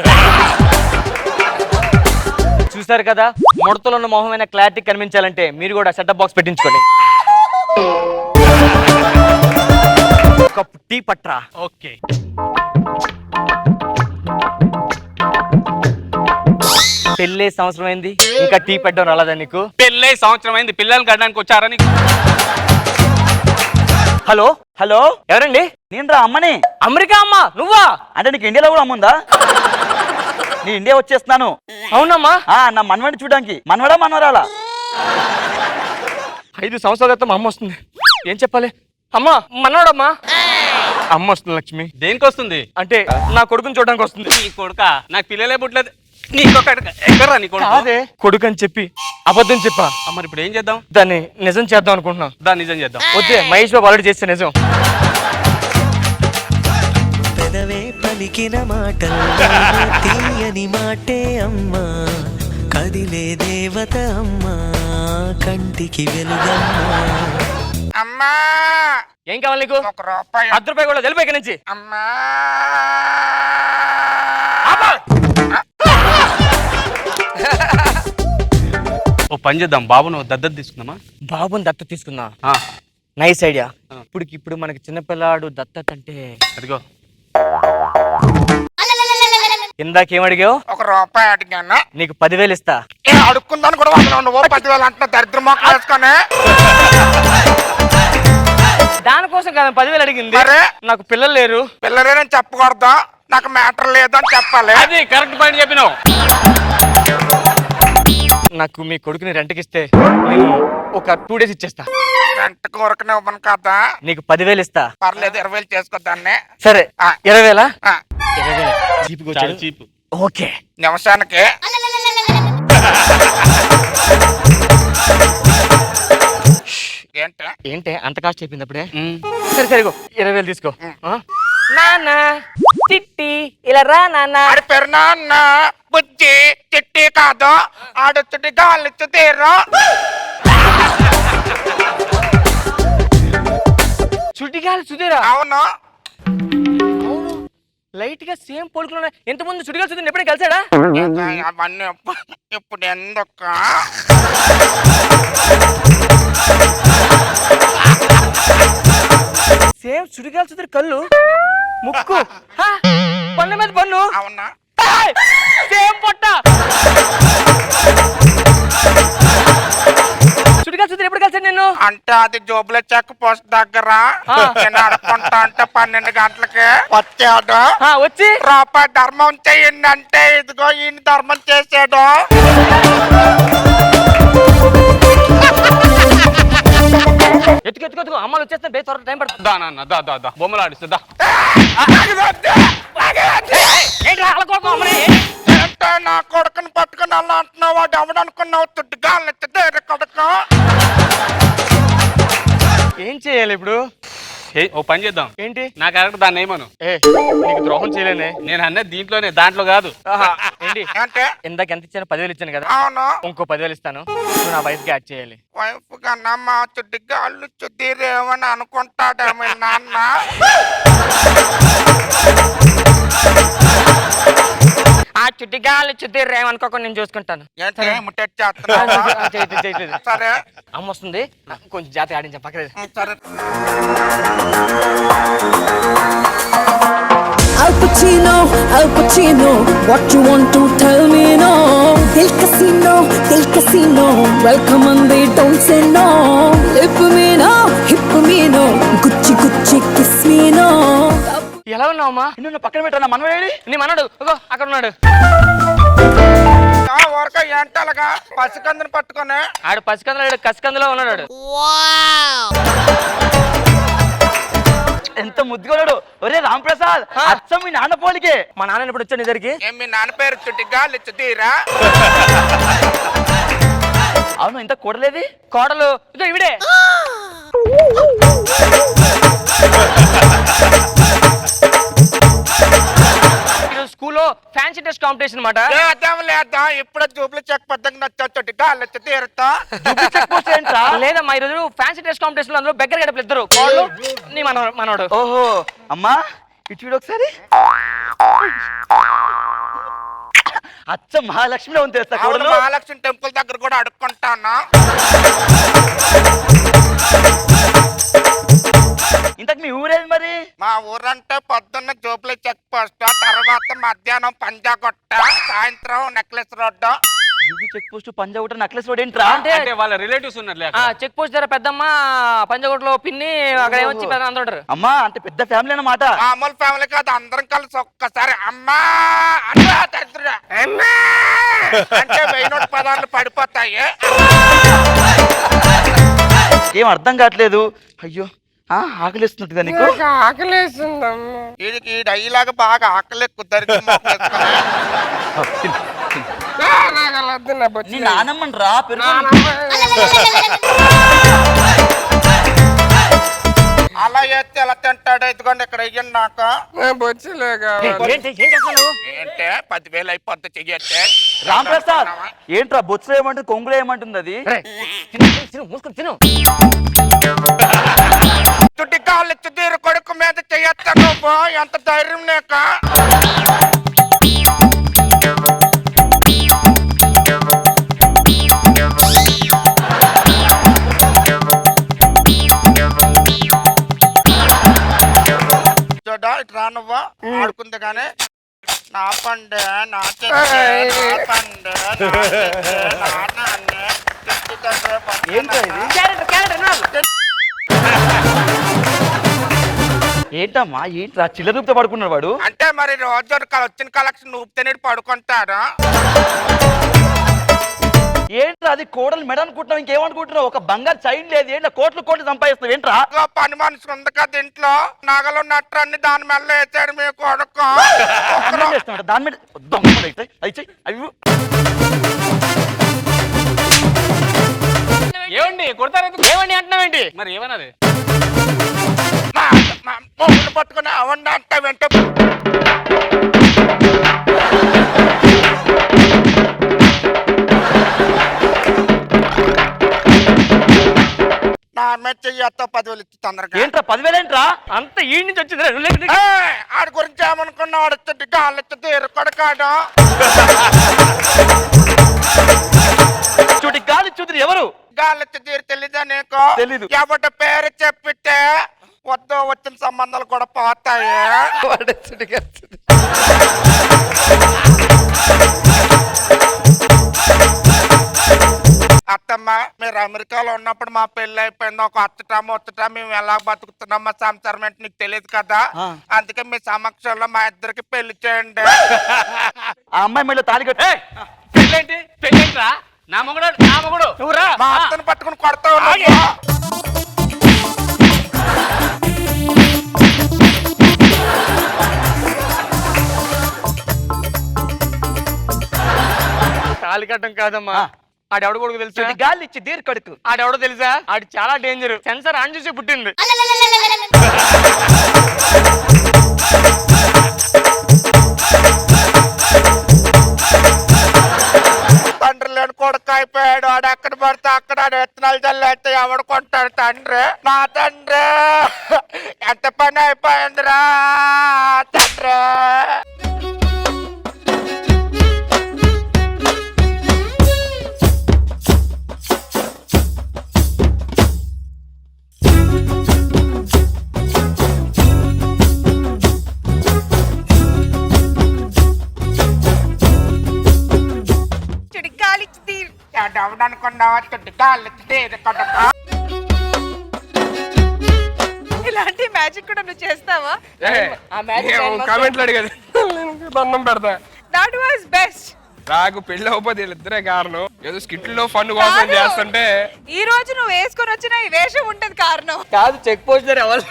చూసారు కదా, ముడతలు ఉన్న మొహమైన క్లారిటీ కనిపించాలంటే మీరు కూడా సెటప్ బాక్స్ పెట్టించుకోండి. కప్పు టీ పట్రా. ఓకే. పెళ్ళే సంవత్సరం అయింది, ఇంకా టీ పెట్టడం రాలేదా నీకు? పెళ్ళై సంవత్సరం అయింది, పిల్లల్ని కట్టడానికి వచ్చారా నీకు? హలో హలో, ఎవరండి? నేను రా అమ్మని. అమెరికా అమ్మ నువ్వా? అంటే నీకు ఇండియాలో కూడా అమ్ముందా? నేను ఇండియా వచ్చేస్తున్నాను. అవునమ్మా. నా మనవడిని చూడడానికి. మనవడా మనవరాలా? 5 సంవత్సరాల క్రితం అమ్మ వస్తుంది. ఏం చెప్పాలి? అమ్మా మనోడమ్మా. అమ్మ వస్తుంది లక్ష్మి. దేనికి వస్తుంది? అంటే నా కొడుకుని చూడడానికి వస్తుంది. నీ కొడుక? నాకు పిల్లలే పుట్టలేదు. ఎక్కడరా నీ కొడుకు? అదే కొడుకు అని చెప్పి అబద్ధం చెప్పా. మరి ఇప్పుడు ఏం చేద్దాం? దాన్ని నిజం చేద్దాం అనుకుంటున్నా. దాన్ని నిజం చేద్దాం. వద్దే, మహేష్ బాబు ఆల్రెడీ చేస్తే నిజం. పెదవే పలికిన మాటలు తీయని మాటే అమ్మా, కదిలే దేవత అమ్మా, కంటికి వెలుగమ్మా. అమ్మా ఏం కావాలి నీకు? 1 రూపాయి. 10 రూపాయలు కూడా వెళ్ళిపోయి ఇక్కడి నుంచి. అమ్మా ఓ పని చేద్దాం, బాబును దత్తత తీసుకుందామా? బాబుని దత్తత తీసుకుందా? Nice idea. ఇప్పుడు మనకి చిన్నపిల్లాడు దత్తత అంటే అదిగో. ఇందాకేమడిగావు? 1 రూపాయి అడిగాను. నీకు 10,000 ఇస్తా. అడుక్కుందాను కూడా నువ్వు 10,000 అంటున్నా, దరిద్ర మొక్క వేసుకొని. దానికోసం కదా 10,000 అడిగింది. నాకు పిల్లలు లేరు. పిల్లలేరని చెప్పకూడదు, నాకు మ్యాటర్ లేదని చెప్పాలి. అది కరెక్ట్ పాయింట్ చెప్పినావు. నాకు మీ కొడుకుని రెంట్కి ఇస్తే నేను ఒక 2 days ఇచ్చేస్తా. రెంట్ కొరకనే ఇవ్వను కదా. నీకు 10,000 ఇస్తా. పర్లేదు, 20,000 చేసుకోద్దాన్ని. సరే 20,000? 20,000 చాలా చీప్. ఓకే. నిమిషానికి ఏంటే అంత కాస్ట్ చెప్పింది అప్పుడే? సరే సరే 20,000 తీసుకో. నాన్న చిట్టి ఇలా రా నాన్న. ఆడి పేరు నాన్న, బుజ్జి చిట్టి కాదు. ఆడొచ్చుటి గాలిచ్చు తీరు. చుటిగాలి సుధీరా? అవును. లైట్ గా సేమ్ పోలికలు. ఎంత ముందు చుటిగాలి సుధీర్ ఎప్పుడే కలిసాడా? అవన్నీ ఇప్పుడు ఎందుకు? సేమ్ చుటిగాలి సుధీర్ కళ్ళు, ముక్కు, పన్ను మీద పన్ను. అవునా? సేమ్ పొట్ట. చుటిగాలి సుధీర్ ఎప్పుడు కలిసాడు నేను? అంటే అది జోబుల చెక్ పోస్ట్ దగ్గర నేను ఆడుకుంటా అంటే 12 గంటలకి వచ్చాడు. వచ్చి రూపాయి ధర్మం చెయ్యండి అంటే ఇదిగో ఈయన ధర్మం చేసాడు. ఎత్తుకెత్తుకొద్దు, అమ్మలు వచ్చేస్తే త్వరగా టైం పడుతుంది. దా నాన్న, దా దా దా, బొమ్మలు ఆడిస్తుందా? నా కొడుకుని పట్టుకుని అలా అంటున్నావు. వాడు ఎవడనుకున్నావు? తుట్టుగా కొడుకు. ఏం చేయాలి ఇప్పుడు? ఓ పని చేద్దాం. ఏంటి? నా కరెక్ట్ దాన్ని ఏమను. నీకు ద్రోహం చేయలేనే. నేను అన్నది దీంట్లోనే, దాంట్లో కాదు. ఏంటి? ఇందాక ఎంత ఇచ్చాను? 10,000 ఇచ్చాను కదా. అవును. ఇంకో 10,000 ఇస్తాను. నువ్వు నా వైఫ్ కి యాడ్ చేయాలి. వైఫ్ కన్నా మా చుట్టుగా అల్లు చుద్దీరేమని అనుకుంటాడేమో నాన్న. ఆ చుట్టిగాళ్ళు చుద్దీరేమనుకోకుండా నేను చూసుకుంటాను. సరే. అమ్మ వస్తుంది, కొంచెం జాతర ఆడించా పక్కన. సరే. Al Pacino, what you want to tell me no? Del Casino, welcome and they don't say no. Hip me no, Gucci kiss me no. ఎలా ఉన్నావమ్మా? నిన్ను పక్కన పెట్టా. మనవాడి నీ మనడు అక్కడ ఉన్నాడు. ఊరక ఏంటలాగా పసికందుని పట్టుకొని? ఆడు పసికందులో కసికందులో ఉన్నాడు. ఎంత ముద్దుగా ఉన్నాడు. ఒరే రాంప్రసాద్, అచ్చం మీ నాన్న పోలికే. మా నాన్న ఇప్పుడు వచ్చాను ఇద్దరికి. మీ నాన్న పేరు చుట్టిగా లిచ్చుతీరా? అవును, ఇంత కూడలేది. కోడలు ఇదో ఇవిడే. స్కూల్లో ఫ్యాన్సీ డ్రెస్ కాంపిటీషన్ అన్నమాట. లేద్దాం ఇప్పుడు జూబ్లీ చెక్ పద్ధతి నచ్చొచ్చి గాలి తీరుతా లేదమ్మా ఈరోజు ఫ్యాన్సీ డ్రెస్ కాంపిటీషన్ లో అందులో బెగ్గర గడపలు ఇద్దరు కోళ్ళు నీ మనోడు. ఓహో అమ్మా ఇటు చూడు ఒకసారి. అచ్చ మహాలక్ష్మిలో ఉంది తెలుసా కోడలు. మహాలక్ష్మి టెంపుల్ దగ్గర కూడా అడుక్కుంటానా. ఇంతకు మీ ఊరేది మరి? మా ఊరంటే పొద్దున్న జూబ్లీ చెక్ పోస్ట్, తర్వాత మధ్యాహ్నం పంజాగొట్ట, సాయంత్రం Necklace Road. Jubilee Check Post Panjagutta Necklace Road ఏంట్రా? అంటే వాళ్ళ రిలేటివ్స్ ఉన్నారు. చెక్ పోస్ట్ దగ్గర పెద్దమ్మ, పంజాగుట్టలో పిన్ని, అక్కడ ఏమొచ్చి పెద్ద అందరూ ఉంటారు. అమ్మా అంటే పెద్ద ఫ్యామిలీ అన్నమాట. మామూలు ఫ్యామిలీ కాదు, అందరం కలిసి ఒక్కసారి అమ్మా అన్నా దరిద్రుడా అమ్మా అంటే 1000 పదాలు పడిపోతాయి. ఏం అర్థం కావట్లేదు. అయ్యో ఆకలిస్తుంటుందా నీకు? ఆకలేస్తుందమ్మా. వీడికి ఈ డైలాగ్ బాగా ఆకలి కుదరికి నీ నానమ్మని రా అలా చేస్తే ఎలా తింటాడు? ఇదిగోండి ఇక్కడ వెయ్యండి నాకు. ఏంటే 10,000 అయిపోద్ది చెయ్యట్టే. రాంప్రసాద్ ఏంట్రా బొత్సలో ఏమంటుంది కొంగులో ఏమంటుంది అది? చుట్టి కాళ్ళు తీరు కొడుకు మీద చెయ్యొస్తాను. ఎంత ధైర్యం నీక? చూడా ఇటు రా నువ్వు ఆడుకుంది కానీ నా పండే నా ఏంటమ్మా ఏంట్రా చిల్లర రూపుతో పడుకున్నాడు వాడు? అంటే మరి రోజు వచ్చిన కలెక్షన్ ఊపితే పడుకుంటారా? ఏంట్రా అది కోడలు మెడ అనుకుంటున్నావు, ఇంకేమనుకుంటున్నావు? ఒక బంగారు చైన్ లేదు, ఏంట్రా కోట్లు సంపాదిస్తావు ఏంట్రా? పని మనిషి ఉంది కదా ఇంట్లో, నగలు నట్టు దాని మెల్ల వేసాడు మీ కొడుకు. దాని మీద దొంగ అయితే అవి ఏమండి కొడతారు? ఏమండి అంటున్నావేంటి? మరి ఏమన్నది? పట్టుకుని అవండి అంటే వెంట నా మీద చెయ్యొస్తా 10,000 ఇచ్చి తొందరగా. ఏంట్రా 10,000 ఏంట్రా? అంత ఈ నుంచి వచ్చింది. ఆడి గురించి ఏమనుకున్నా వాడు వచ్చి గాలి తీరు కొడకాడు. చూటి గాలి చూద్దరు ఎవరు? గాలి తీరు తెలీదా నీకు? తెలీదు. ఎవరి పేరు చెప్పితే వద్దు వచ్చిన సంబంధాలు కూడా పోతాయి. అత్తమ్మ మీరు అమెరికాలో ఉన్నప్పుడు మా పెళ్లి అయిపోయింది. ఒక అత్తట మేము ఎలా బతుకుతున్నాం మా సంసారం అంటే నీకు తెలియదు కదా. అందుకే మీ సమక్షంలో మా ఇద్దరికి పెళ్లి చేయండి. ఆ అమ్మాయి మళ్ళీ తాళి కట్టే. పెళ్ళేంట్రా? నా మొగుడు నువ్వురా. మా అత్తను పట్టుకుని కొడతా ఉన్నా. తాళి కట్టం కాదమ్మా, ఆడెవడ కొడుకు తెలుసా? గాలి ఇచ్చి దీర్ కడుకు. ఆడెవడో తెలుసా? ఆడు చాలా డేంజర్. సెన్సార్ ఆన్ చూసి పుట్టింది. తండ్రి లేని కొడుకు అయిపోయాడు. ఆడు ఎక్కడ పడితే అక్కడ విత్తనాలు చల్లేస్తే ఎవడు కొంటాడు? తండ్రి నా తండ్రి ఎంత పని అయిపోయిందిరా తండ్రి. అనుకున్నావా? ఇలాంటి మ్యాజిక్ కూడా నువ్వు చేస్తావా? కామెంట్లు అడిగేది దండం పెడతా. That was best. నాకు పెళ్లి అవ్వకపోతే వీళ్ళిద్దరే కారణం. ఏదో స్కిట్లో ఫండ్ కోసం చేస్తుంటే ఈ రోజు నువ్వు వేసుకొని వచ్చిన ఈ వేషం ఉంటది కారణం కాదు. చెక్ పోస్ట్ ఎవరు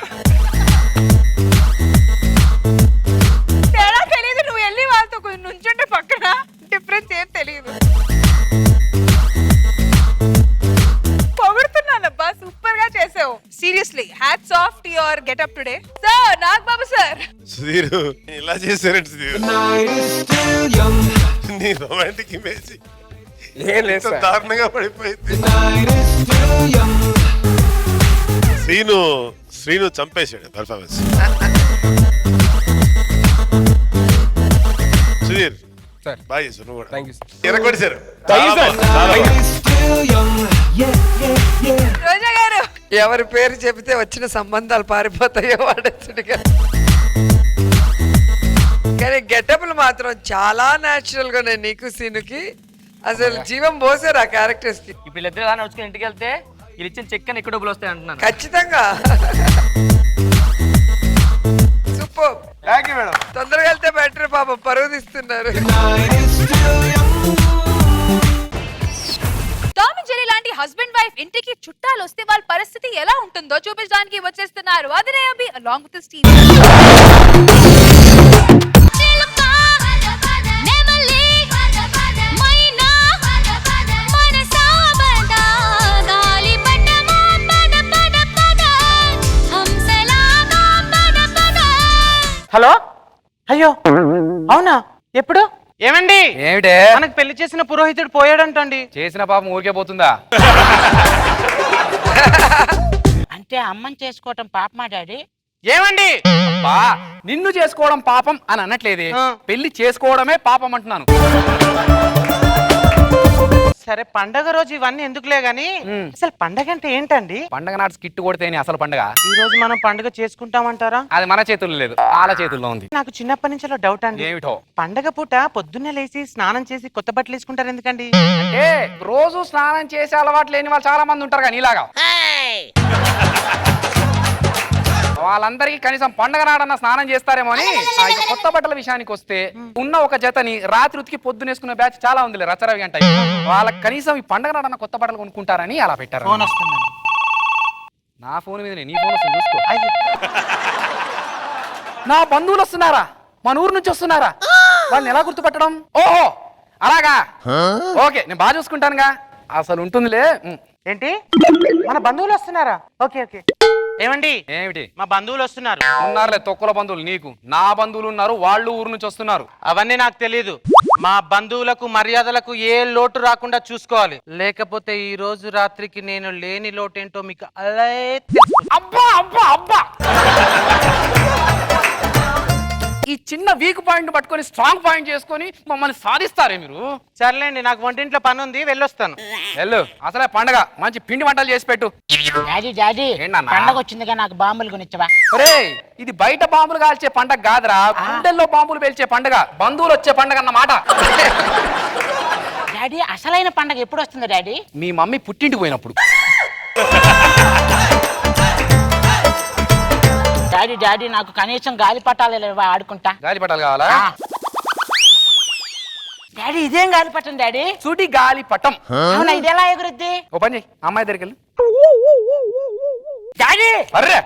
తేడా తెలియదు. నువ్వు వెళ్ళి వాళ్ళతో నుంచుంటే పక్కన డిఫరెన్స్ ఏం తెలియదు. పొగుడుతున్నానబ్బా, సూపర్ గా చేసావు. Seriously hats off to your getup today. So Nagababu sir Sudheer ఇలా చేశారంటే సుధీర్ నీ రొమాంటిక్ ఇమేజ్ దారుణంగా పడిపోయింది. శ్రీను చంపేశాడు పర్ఫార్మెన్స్. సుధీర్ బాగా చేశారు నువ్వు కూడా. ఎరగొడిశారు. రోజా గారు ఎవరి పేరు చెబితే వచ్చిన సంబంధాలు పారిపోతాయో వాడేసుడిగా. కానీ గెటప్లు మాత్రం చాలా న్యాచురల్ గా ఉన్నాయి. నీకు సీనుకి అసలు జీవం పోసారు ఆ క్యారెక్టర్స్ కి. ఇప్పుడు వీళ్ళిద్దరు కానీ వచ్చుకుని ఇంటికి వెళ్తే వీళ్ళు ఇచ్చిన చెక్ అని ఎక్కువ డబ్బులు వస్తాయి అంటున్నాను. ఖచ్చితంగా సూపర్. తొందరగా వెళ్తే బెటర్. పాపం పరువు తీస్తున్నారు. టామ్ అండ్ జెర్రీ లాంటి హస్బెండ్ వైఫ్ ఇంటికి చుట్టాలు వస్తే వాళ్ళ పరిస్థితి ఎలా ఉంటుందో చూపించడానికి వచ్చేస్తున్నారు Adhire Abhi along with his team. Hello, అయ్యో అవునా? ఎప్పుడు? ఏమండి? ఏమిటే మనకు పెళ్లి చేసిన పురోహితుడు పోయాడంటండి. చేసిన పాపం ఊరికే పోతుందా? అంటే అమ్మని చేసుకోవటం పాపమా డాడీ? ఏమండి? బా నిన్ను చేసుకోవడం పాపం అని అనట్లేదే, పెళ్లి చేసుకోవడమే పాపం అంటున్నాను. సరే, పండగ రోజు ఇవన్నీ ఎందుకులే గాని అసలు పండగ అంటే ఏంటండి? పండగ నాడు స్కిట్ కొడితేనే అసలు పండగ. ఈ రోజు మనం పండగ చేసుకుంటామంటారా? అది మన చేతుల్లో లేదు, వాళ్ళ చేతుల్లో ఉంది. నాకు చిన్నప్పటి నుంచి డౌట్ అండి. ఏమిటో? పండగ పూట పొద్దున్నే లేచి స్నానం చేసి కొత్త బట్టలు వేసుకుంటారు ఎందుకండి? అంటే రోజు స్నానం చేసే అలవాటు లేని వాళ్ళు చాలా మంది ఉంటారు కానీ ఇలాగా వాళ్ళందరికీ కనీసం పండగ నాడన్న స్నానం చేస్తారేమో అని. ఇక కొత్త బట్టల విషయానికి వస్తే ఉన్న ఒక జతని రాత్రి ఉతికి పొద్దునేసుకునే బ్యాచ్ చాలా ఉంది రచరవి అంటే. వాళ్ళకి కనీసం ఈ పండగ నాడన్న కొత్త బట్టలు కొనుక్కుంటారని అలా పెట్టారు. ఫోన్ వస్తుందండి. నా ఫోన్ మీద నీ ఫోన్ వస్తుంది చూసుకో. నా బంధువులు వస్తున్నారా? మన ఊరు నుంచి వస్తున్నారా? వాళ్ళని ఎలా గుర్తుపట్టడం? ఓహో అలాగా, ఓకే నేను బాగా చూసుకుంటానుగా. అసలు ఉంటుందిలే. ఏంటి మన బంధువులు వస్తున్నారా? Okay okay. ఏమండి? ఏమిటి? మా బంధువులు వస్తున్నారు. ఉన్నారులే తొక్కుల బంధువులు. నీకు నా బంధువులు ఉన్నారు, వాళ్ళు ఊరు నుంచి వస్తున్నారు. అవన్నీ నాకు తెలియదు. మా బంధువులకు మర్యాదలకు ఏ లోటు రాకుండా చూసుకోవాలి, లేకపోతే ఈ రోజు రాత్రికి నేను లేని లోటు ఏంటో మీకు అలా తెలుసు. అబ్బా అబ్బా అబ్బా, ఈ చిన్న వీక్ పాయింట్ పట్టుకొని స్ట్రాంగ్ పాయింట్ చేసుకొని మమ్మల్ని సాధిస్తారే మీరు. సర్లేండి, నాకు వంటింట్లో పని ఉంది, వెళ్ళొస్తాను. వెళ్ళు. అసలే పండగ, మంచి పిండి వంటలు చేసి పెట్టు. పండగ వచ్చిందిగా, నాకు బాంబులు కొనిచ్చవా? ఒరేయ్, ఇది బయట బాంబులు కాల్చే పండగ కాదురా, గుండెల్లో బాంబులు పేల్చే పండగ, బంధువులు వచ్చే పండగ అన్నమాట. డాడీ, అసలైన పండగ ఎప్పుడు వస్తుంది డాడీ? మీ మమ్మీ పుట్టింటికి పోయినప్పుడు. డాడీ డాడీ, నాకు కనీసం గాలిపటాలు ఆడుకుంటా. గాలిపటాలు కావాలా? డాడీ, ఇదేం గాలిపటం డాడీ? సుడి గాలిపటం. అవునా, ఇది ఎలా ఎగురుద్ది? ఓ పని చెయ్యి, అమ్మాయి దగ్గరికి వెళ్ళు. డాడీ, అర్రే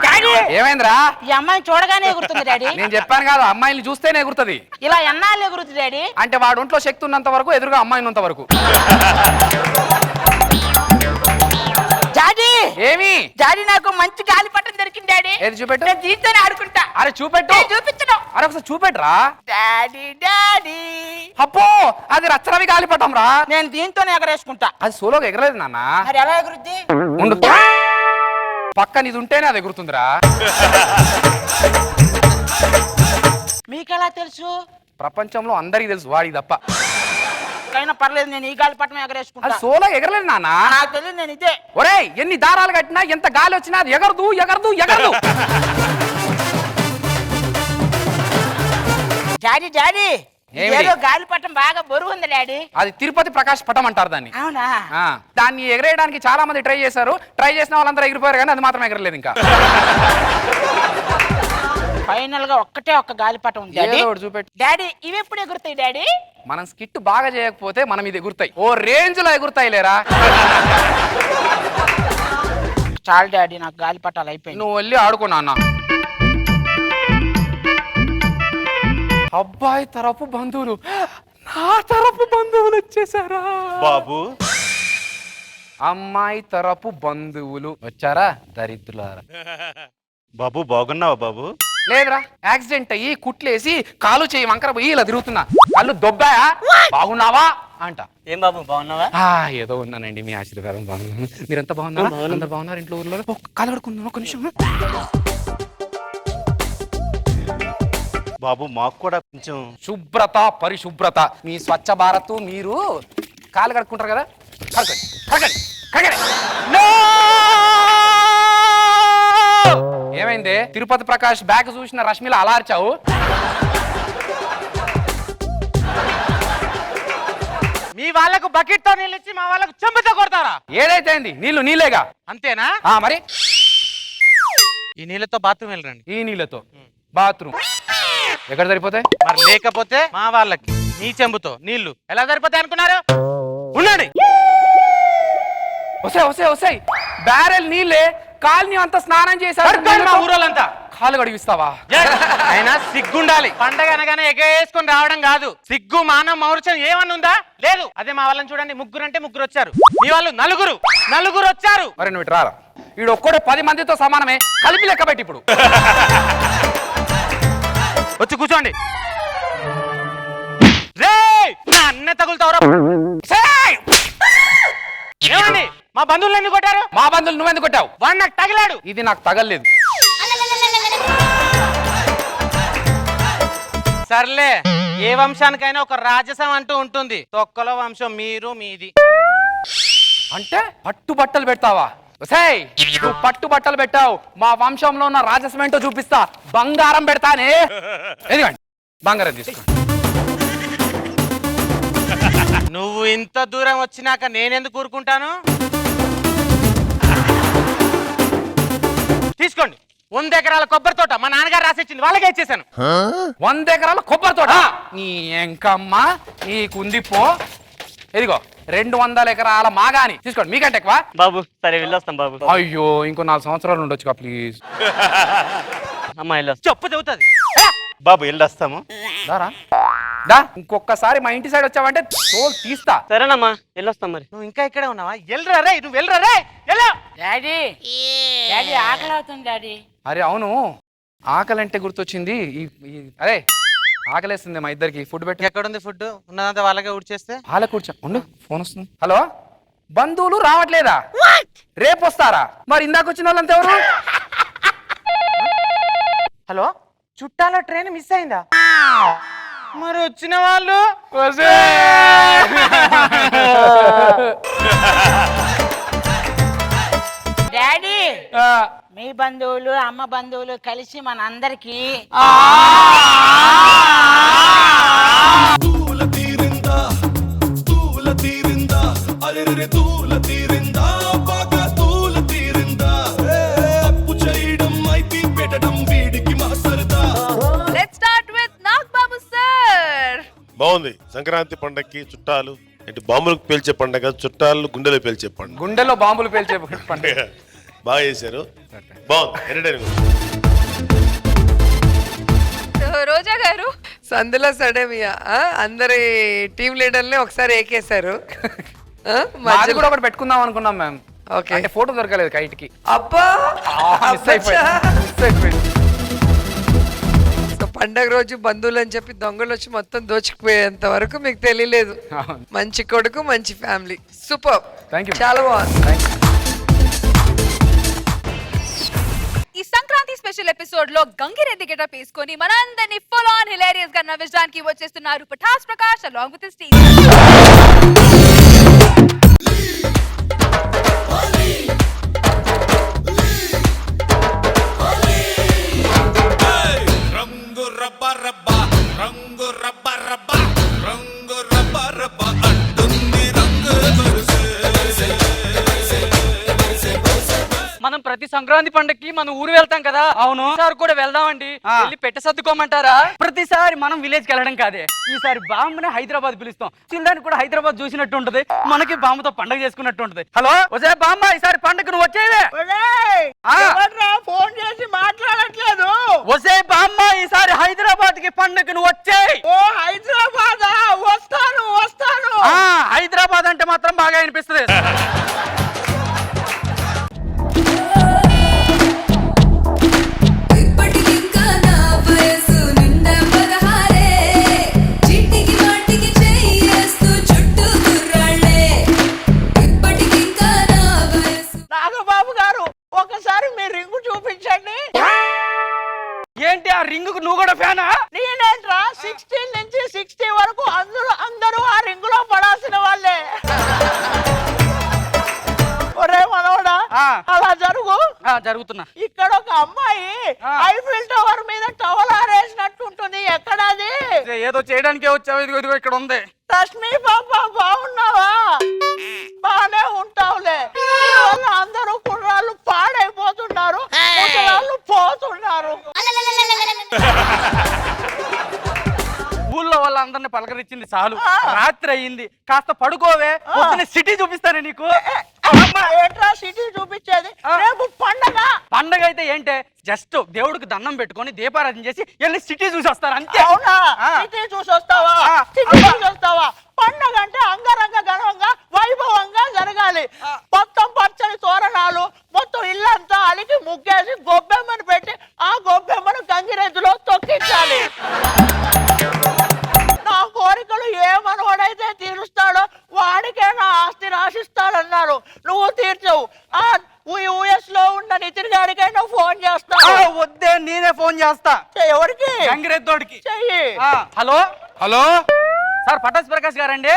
డాడీ, ఏమైందిరా? ఈ అమ్మాయిని చూడగానే ఎగురుతుంది డాడీ. నేను చెప్పాను కాదు, అమ్మాయిని చూస్తేనే ఎగురుతుంది. ఇలా ఎన్నాళ్ళు ఎగురుతుంది డాడీ? అంటే వాడు ఒంట్లో శక్తి ఉన్నంత వరకు, ఎదురుగా అమ్మాయి ఉన్నంత వరకు. డాడీ, ఏమి? డాడీ, నాకు మంచి గాలిపటం దొరికింది డాడీ. ఏది చూపెట్టు. నేను దీంతోనే ఆడుకుంటా. అరే చూపెట్టు. చూపించడం. అరే ఒకసారి చూపెట్టురా. డాడీ డాడీ, అప్పో అది రచ్చరవి గాలిపటం రా. నేను దీంతోనే ఎగరేసుకుంటా. అది సోలోగా ఎగరలేదు నాన్న. మరి ఎలా ఎగురుద్ది? ఉండు, పక్కన ఇది ఉంటేనే అది ఎగురుతుందిరా. మీకెలా తెలుసు? ప్రపంచంలో అందరికి తెలుసు, వాడికి తప్ప. అయినా పర్లేదు, నేను ఈ గాలిపటం ఎగరేసుకుంటా. అది సోలో ఎగరలేదు నాన్న. నాకు తెలియదు, నేను ఇదే. ఒరేయ్, ఎన్ని దారాలు కట్టినా ఎంత గాలి వచ్చినా అది ఎగరదు ఎగరదు ఎగరదు. డాడీ డాడీ, ఏదో గాలిపటం బాగా బరువు ఉంది డాడీ. అది తిరుపతి ప్రకాశ్ పటం అంటారు దాన్ని. అవునా? దాన్ని ఎగరేయడానికి చాలా మంది ట్రై చేశారు. ట్రై చేసిన వాళ్ళందరూ ఎగిరిపోయారు కానీ అది మాత్రం ఎగరలేదు ఇంకా. ఫైనల్ గా ఒక్కటే ఒక్క గాలిపటం ఉంది డాడీ. చూపెట్టు. డాడీ, ఇవి ఎప్పుడు ఎగురుతాయి డాడీ? మనం స్కిట్ బాగా చేయకపోతే మనం ఇది ఎగురుతాయి, ఓ రేంజ్ లో ఎగురుతాయి లేరా. చాలు డాడీ, నాకు గాలిపటాలు అయిపోయి. నువ్వు వెళ్ళి ఆడుకున్నా అన్న. అబ్బాయి తరపు బంధువులు, నా తరపు బంధువులు వచ్చేసారా బాబు? అమ్మాయి తరపు బంధువులు వచ్చారా? దరిద్రులారా. బాబు బాగున్నావా బాబు? లేదురా, యాక్సిడెంట్ అయ్యి కుట్లేసి కాలు చేయి వంకర పోయి ఇలా తిరుగుతున్నా. కళ్ళు దొబ్బాయా, బాగున్నావా అంట. ఏం బాబు బాగున్నావా? ఏదో ఉన్నానండి, మీ ఆశీర్వాదం బాగుంది. మీరంతా బాగున్నారా? అందరు బాగున్నారు ఇంట్లో ఊర్లో? కాలు కడుకుందాం ఒక నిమిషం. బాబు మాకు కూడా కొంచెం శుభ్రత పరిశుభ్రత, మీ స్వచ్ఛ భారత్. మీరు కాలు కడుక్కుంటారు కదా, కడకండి కడకండి కడకండి. No! ఏమైంది? తిరుపతి ప్రకాష్ బ్యాగ్ చూసిన రష్మిల అలా అరిచావు? మీ వాళ్ళకు బకెట్ తో నీళ్ళు ఇచ్చి మా వాళ్ళకు చెంబుతో కొడతారా? ఏదైతే అయింది, నీళ్లు నీళ్ళేగా. అంతేనా? మరి ఈ నీళ్ళతో బాత్రూమ్ వెళ్ళరండి. ఈ నీళ్ళతో బాత్రూమ్ ఎక్కడ సరిపోతాయి? మరి లేకపోతే మా వాళ్ళకి నీ చెంబుతో నీళ్లు ఎలా సరిపోతాయి అనుకున్నారు? ఉండండి. వస్తాయి బ్యారెల్ నీళ్ళే కాలనీ అంతా స్నానం చేశారు. మా ఊరోళ్ళంతా కాలు కడిగిస్తావా? అయినా సిగ్గుండాలి. పండగ అనగానే ఎగేసుకొని రావడం కాదు. సిగ్గు మానం మౌర్చం ఏమన్నా ఉందా? లేదు. అదే మా వాళ్ళని చూడండి, ముగ్గురు అంటే ముగ్గురు వచ్చారు, మీ వాళ్ళు నలుగురు వచ్చారు. మరి నువ్వు ఇటు రారా. వీడు ఒక్కడే 10 మందితో సమానమే, కలిపి లెక్క పెట్టి ఇప్పుడు వచ్చి కూర్చోండి. రే నా అన్న తగులుతావరా? ఏమండి మా బంధువులు ఎందుకు కొట్టారు? మా బంధువులు నువ్వెందుకు కొట్టావు? వాడు నాకు తగిలాడు. ఇది నాకు తగలేదు. సర్లే, ఏ వంశానికైనా ఒక రాజసం అంటూ ఉంటుంది. తొక్కలో వంశం మీరు మీది. అంటే పట్టుబట్టలు పెడతావా? నువ్వు పట్టుబట్టలు పెట్టావు, మా వంశంలో ఉన్న రాజసం ఏంటో చూపిస్తా. బంగారం పెడతానే. ఎందుకండి బంగారం తీసుకో. నువ్వు ఇంత దూరం వచ్చినాక నేనెందుకు ఊరుకుంటాను? తీసుకోండి. 100 ఎకరాల కొబ్బరి తోట మా నాన్నగారు రాసిచ్చింది, వాళ్ళకే ఇచ్చేసాను. 100 ఎకరాల కొబ్బరి తోట? నీ ఎంకమ్మ నీకుంది పో. ఇదిగో 200 ఎకరాల మాగాని తీసుకోండి. మీకంటే ఎక్కువ బాబు. సరే వెళ్ళొస్తాం బాబు. అయ్యో ఇంకో 4 సంవత్సరాలు ఉండొచ్చు ప్లీజ్. అమ్మా వెళ్ళొస్తాం. చెప్పు చెబుతుంది. బాబు వెళ్ళొస్తాము. ఇంకొకసారి మా ఇంటి సైడ్ వచ్చావంటే తోలు తీస్తా. సరేనమ్మా వెళ్ళొస్తాం. మరి నువ్వు ఇంకా ఇక్కడే ఉన్నావా? వెళ్ళరా రే, నువ్వు వెళ్ళరా రే. డాడీ ఆకలి అవుతుంది డాడీ. అరే అవును, ఆకలి అంటే గుర్తొచ్చింది. అరే ఆకలేస్తుంది మా ఇద్దరికి. ఫుడ్ పెట్టి. ఎక్కడుంది ఫుడ్? ఉన్నదంతా వాళ్ళకే ఊడ్చేస్తే. వాళ్ళ కూర్చో ఉండు, ఫోన్ వస్తుంది. హలో, బంధువులు రావట్లేదా? రేపు వస్తారా? మరి ఇందాక వచ్చిన వాళ్ళంతా ఎవరు? హలో, చుట్టాల ట్రైన్ మిస్ అయిందా? మరి వచ్చిన వాళ్ళు డాడీ మీ బంధువులు అమ్మ బంధువులు కలిసి మన అందరికి బాగుంది. సంక్రాంతి పండగకి చుట్టాలు అంటే బాంబులకు పేల్చే పండగ, చుట్టాలు గుండెలో పేల్చే పండుగ. గుండెలో బాంబులు పేల్చే పండుగ. బాగా చేశారు, బాగుంది. రోజా గారు సందులో సడేమియా అందరి టీం లీడర్ని ఒకసారి ఏకేశారు. మాది కూడా ఒకటి పెట్టుకుందాం అనుకున్నాం మ్యామ్. ఓకే, అంటే ఫోటో దొరకలేదు కైట్కి. అబ్బా మిస్ అయిపోయింది. పండగ రోజు బంధువులు అని చెప్పి దొంగలు వచ్చి మొత్తం దోచుకుపోయేంత వరకు మీకు తెలియలేదు. మంచి కొడుకు, మంచి ఫ్యామిలీ. సూపర్, చాలా బాగుంది. ఈ సంక్రాంతి స్పెషల్ ఎపిసోడ్ లో గంగిరెద్ది గెటప్ వేసుకొని మనందరినీ ఫుల్ ఆన్ హిలేరియస్ గా నవ్వించడానికి వచ్చేస్తున్నారు Patas Prakash along with his team. మనం ప్రతి సంక్రాంతి పండుగకి మన ఊరు వెళ్తాం కదా. అవును సార్ కూడా వెళ్దామండి. వెళ్ళి పెట్ట సర్దుకోమంటారా? ప్రతిసారి మనం విలేజ్ కి వెళ్ళడం కాదే, ఈసారి బాంబుని హైదరాబాద్ పిలుస్తాం. చిల్లానికి కూడా హైదరాబాద్ చూసినట్టు ఉంటది, మనకి బాంబుతో పండుగ చేసుకున్నట్టు ఉంటది. హలో ఒసే బాంబ, ఈసారి పండుగ నువ్వు వచ్చేవే. ఫోన్ చేసి మాట్లాడట్లేదు. ఒసే బాంబ, ఈసారి హైదరాబాద్ కి పండుగ నువ్వు వచ్చేయి. ఓ హైదరాబాద్ వస్తాను. హైదరాబాద్ అంటే మాత్రం బాగా అనిపిస్తుంది. ఇప్పటికింకా నా అలా జరుగు. జరుగుతున్నా. ఇక్కడ ఒక అమ్మాయి ఐఫిల్ టవర్ మీద టవల్ ఆరేసినట్టుంటుంది. ఎక్కడది? ఏదో చేయడానికే వచ్చావు. ఇదిగో ఇదిగో ఇక్కడ ఉంది. రష్మి పాప బాగున్నావా? బానే ఉంటావులే. నీ వల్ల అందరూ కుర్రాళ్ళు పాడైపోతున్నారు, ముసలాళ్ళు పోతున్నారు. ఊళ్ళో వాళ్ళందరినీ పలకరించింది చాలు. రాత్రి అయ్యింది, కాస్త పడుకోవే. పొద్దున్న సిటీ చూపిస్తానే నీకు. ఏంట్రా సిటీ చూపించేది? రేపు పండగ. పండగ అయితే ఏంటే, జస్ట్ దేవుడికి దండం పెట్టుకొని దీపారాధన చేసి వెళ్ళి సిటీ చూసి వస్తారు అంతే. అవునా? సిటీ చూసి వస్తావా? సిటీ చూసి వస్తావా? పండగ అంటే అంగరంగ ఘనంగా వైభవంగా జరగాలి. మొత్తం పచ్చని తోరణాలు, మొత్తం ఇల్లంతా అలికి ముగ్గేసి గొబ్బెమ్మను పెట్టి ఆ గొబ్బెమ్మను గంగిరెద్దులో తొక్కించాలి. నా కోరికలు ఏ మనవాడైతే తీరుస్తాడో వాడికే నా ఆస్తి రాసిస్తాడన్నారు. నువ్వు తీర్చవు. యూఎస్ లో ఉన్న నితిన్ గారికైనా ఫోన్ చేస్తా. వద్దే, నేనే ఫోన్ చేస్తా. ఎవరికి? గంగిరెద్దోడికి చెయ్యి. Hello hello sir, Patas Prakash గారండి?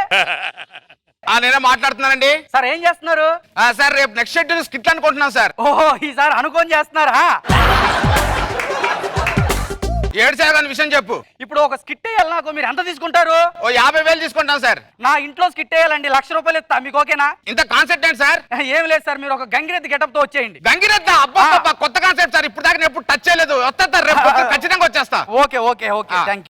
నేనే మాట్లాడుతున్నానండి. సార్ ఏం చేస్తున్నారు? సార్ రేపు నెక్స్ట్ షెడ్యూల్ స్కిట్ అనుకుంటున్నాం సార్. ఓహో, ఈసారి అనుకోని చేస్తున్నారా? ఏడు సార్ విషయం చెప్పు. ఇప్పుడు ఒక స్కిట్ వేయాలి నాకు, మీరు ఎంత తీసుకుంటారు? ఓ 50,000 తీసుకుంటాం సార్. నా ఇంట్లో స్కిట్ వేయాలండి, 1,00,000 రూపాయలు ఇస్తా. మీకు ఓకేనా? ఇంత కాన్సెప్ట్ ఏంటి సార్? ఏం లేదు సార్, మీరు ఒక గంగిరెద్దు గెటప్ తో వచ్చేయండి. గంగిరెద్ద? అబ్బా, కొత్త కాన్సెప్ట్ సార్. ఇప్పుడు దాకా నేను ఎప్పుడు టచ్ చేయలేదు. వస్తా రేపు ఖచ్చితంగా వచ్చేస్తా. Okay okay okay, thank you.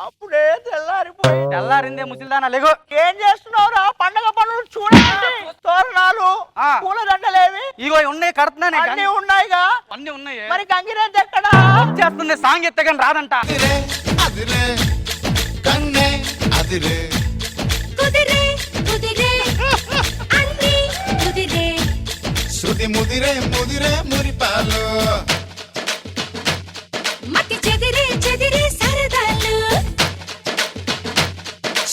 అప్పుడే తెల్లారిపోయి. తెల్లారిందే ముసిల్దానా, లేగో. ఏం చేస్తున్నావురా? పండగ పనులు చూడండి. తోరణాలు, పూలదండలేవి ఇగో ఉన్నాయి, కడుతున్నానే. అన్ని ఉన్నాయిగా. అన్ని ఉన్నాయి. మరి గంగిరెద్దు ఎక్కడా? చేస్తుంది సాంగ్ ఎత్తగాని రాదంట. శృతి ముదిరే ముదిరే మురిపాలు, మతి చెదిరే చెదిరే సరదాలు.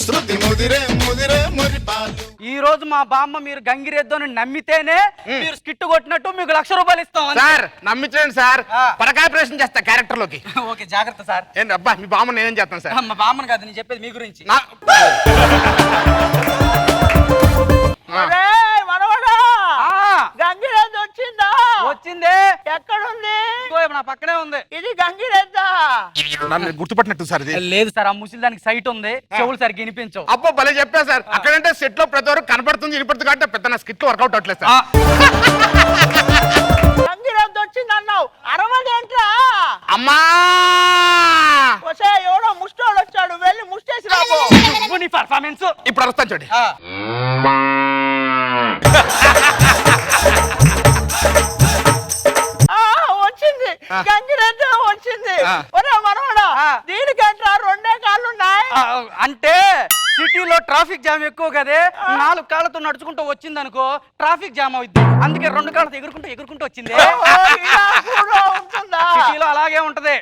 శృతి ముదిరే ముదిరే మురిపాలు. ఈ రోజు మా బామ్మ మీరు గంగిరెద్దుని నమ్మితేనే మీరు స్కిట్ కొట్టినట్టు మీకు 1,00,000 రూపాయలు ఇస్తాం సార్. నమ్మించండి సార్, పరకాయ ప్రశ్న చేస్తా క్యారెక్టర్ లోకి. ఓకే, జాగ్రత్త సార్. ఏంటి అబ్బా, మీ బామ్మ నేనేం చేస్తాను సార్? మా బామ్మని కాదు, నేను చెప్పేది మీ గురించి. గంగిరెద్దు వచ్చిందా? వచ్చిందే. ఎక్కడుంది? నా పక్కనే ఉంది. ఇది గంగిరెద్దా? నన్ను గుర్తుపట్టినట్టు సార్. ఇది లేదు సార్, ఆ ముసిలి దానికి సైట్ ఉంది, చెవులు సరిగ్గా వినిపించవు. అబ్బో భలే చెప్పా సార్. అక్కడంటే సెట్ లో ప్రతి ఒక్కరు కనపడుతుంది, వినపడుతుంది కాబట్టి పెద్ద నా స్కిట్ వర్కౌట్ అవట్లేదు సార్. గంగిరెద్దు వచ్చింది అన్నావు, అరవదేంట్రా? అమ్మా వచ్చే ఎవడో ముష్టోడు వచ్చాడు, వెళ్ళి ముష్టేసి రాబో. నీ పర్ఫార్మెన్స్ ఇప్పుడు వస్తాను చూడండి. వచ్చింది గంగిరెద్దు వచ్చింది. ఒరే మనోడా, దీనికంటా 2 కాళ్ళు ఉన్నాయి. అంటే సిటీలో ట్రాఫిక్ జామ్ ఎక్కువ కదే, 4 కాళ్ళతో నడుచుకుంటూ వచ్చింది అనుకో, ట్రాఫిక్ జామ్ అవుద్ది. అందుకే 2 కాళ్ళతో ఎగురుకుంటూ వచ్చింది. సిటీలో అలాగే ఉంటది.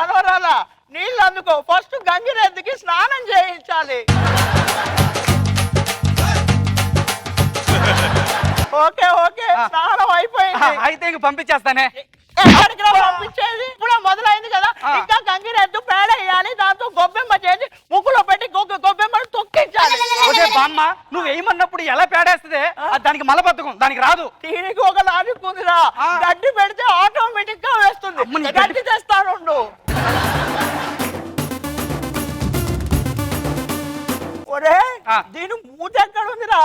మనోరాలా, నీళ్ళు అందుకో. ఫస్ట్ గంగిరెద్దుకి స్నానం చేయించాలి. ఓకే ఓకే, స్నానం అయిపోయింది. అయితే ఇంక పంపించేస్తానే. ఎక్కడికి పంపించేది? ఇప్పుడే మొదలైంది కదా. ఇంకా గంగిరెద్దు పేడ వేయాలి, దాంతో గొబ్బెమ్మ చేసి ముక్కులో పెట్టి గొబ్బెమ్మను తొక్కించాలి. బామ్మ, నువ్వు వేయమన్నప్పుడు ఎలా పేడేస్తుంది? దానికి మలబద్ధకం, దానికి రాదు. దీనికి ఒక లాజిక్ ఉందిరా. గడ్డి పెడితే ఆటోమేటిక్ గా వేస్తుంది. గడ్డి తెస్తాను. ఒరే, దీని మూత ఎక్కడ ఉందిరా?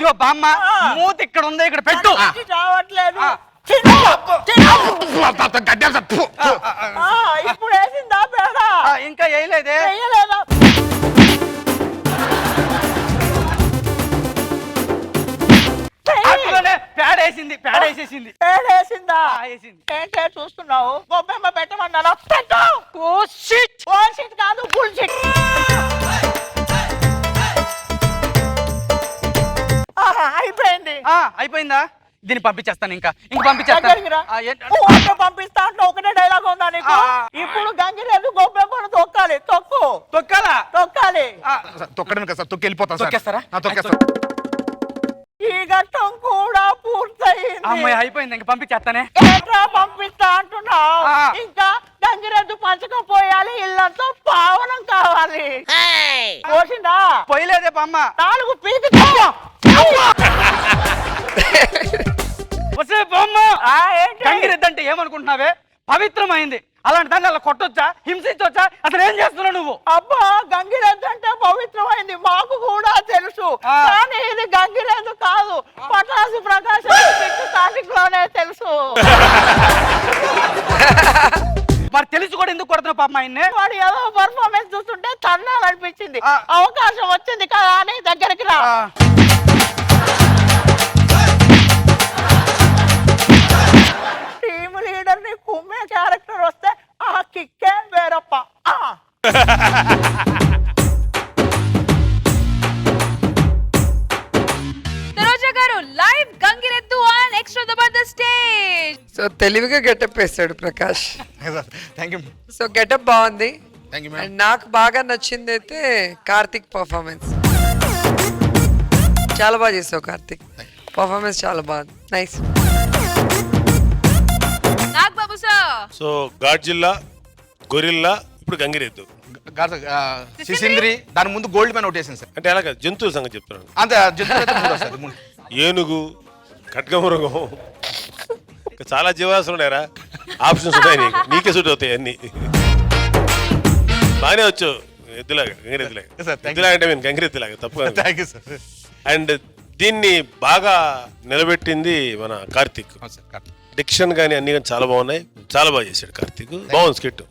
ఇదిగో బామ్మ, మూతి ఇక్కడ ఉంది, ఇక్కడ పెట్టు. రావట్లేదు. ఇప్పుడు వేసిందా పేడ? ఇంకా వేయలేదే. వేయలేదా? పేడేసింది. పేడేసిందా? ఏంటే చూస్తున్నావు? గొబ్బెమ్మ పెట్టమన్నారా? పెట్టు. ఓ షిట్ కాదు, బుల్షిట్. అయిపోయిందా? దీన్ని పంపించేస్తాను. ఇంకా పంపించేస్తాను. పంపిస్తా అంటే ఒకటే డైలాగ్ ఉందా నీకు? ఇప్పుడు గంగిరెద్దు గొబ్బెమ్మను తొక్కాలి. తొక్కాలి. తొక్కడం కదా సార్, తొక్కి వెళ్ళిపోతాను. తొక్కేస్తారా? తొక్కేస్తాను. ఈ ఘట్టం కూడా పూర్తయింది. అయిపోయింది, ఇంక పంపించేస్తానే. ఎట్లా పంపిస్తా అంటున్నావు? ఇంకా గంగిరెద్దు పంచకపోయాలి, ఇల్లంతా పావనం కావాలి. పోసిందా పోయలేదే బామ్మ. 4 పీకి వస్తే బామ్మ, ఏంటి గంగిరెద్దు అంటే ఏమనుకుంటున్నావే? పవిత్రమైంది. అలాంటి దాన్ని అలా కొట్టొచ్చా, హింసించొచ్చా? అసలు ఏం చేస్తున్నావు నువ్వు? అబ్బా గంగిరెద్దు అంటే పవిత్రమైంది మాకు కూడా తెలుసు, కానీ ఇది గంగిరెద్దు కాదు, పటాసు ప్రకాశం స్టార్టింగ్ లోనే తెలుసు. మరి తెలిసి కూడా ఎందుకు కొడుతున్నావు పాప ఆయన్ని? వాడు ఏదో పర్ఫార్మెన్స్ చూస్తుంటే తన్నాలనిపించింది, అవకాశం వచ్చింది కదా అని దగ్గరికి రా. టీమ్ లీడర్ ని కుమ్మే క్యారెక్టర్ వస్తే ఆ కిక్కే వేరప్ప. తరోజా గారు లైవ్ గంగిరెద్దు on extra Jabardasth stage. So తెలివిగా గెటప్ వేస్తాడు ప్రకాష్. సో గెటప్ బాగుంది. అండ్ నాకు బాగా నచ్చింది అయితే కార్తిక్ పర్ఫార్మెన్స్. చాలా బాగా చేసావు కార్తిక్, పర్ఫార్మెన్స్ చాలా బాగుంది, nice. Nagababu sir. So Godzilla, gorilla, ఇప్పుడు గంగిరెద్దు. సిసింద్రి దాని ముందు గోల్డ్ మ్యాన్ ఒకటి వేసింది సార్. అంటే అలాగే జంతువుల సంగతి చెప్తున్నాను. అంతే జంతువులు ఏనుగు, ఖడ్గమృగం, ఇంకా చాలా జీవాలు ఉన్నాయరా. ఆప్షన్స్ ఉన్నాయి నీకు, నీకే సూట్ అవుతాయి అన్ని. బాగానే వచ్చు ఎద్దులాగా, గంగిరెద్దులాగా. ఎద్దులాగా అంటే నేను గంగిరెద్దులాగా తప్పు. అండ్ దీన్ని బాగా నిలబెట్టింది మన కార్తిక్. డిక్షన్ కానీ అన్ని కానీ చాలా బాగున్నాయి, చాలా బాగా చేశాడు కార్తిక్. బాగుంది స్కిట్.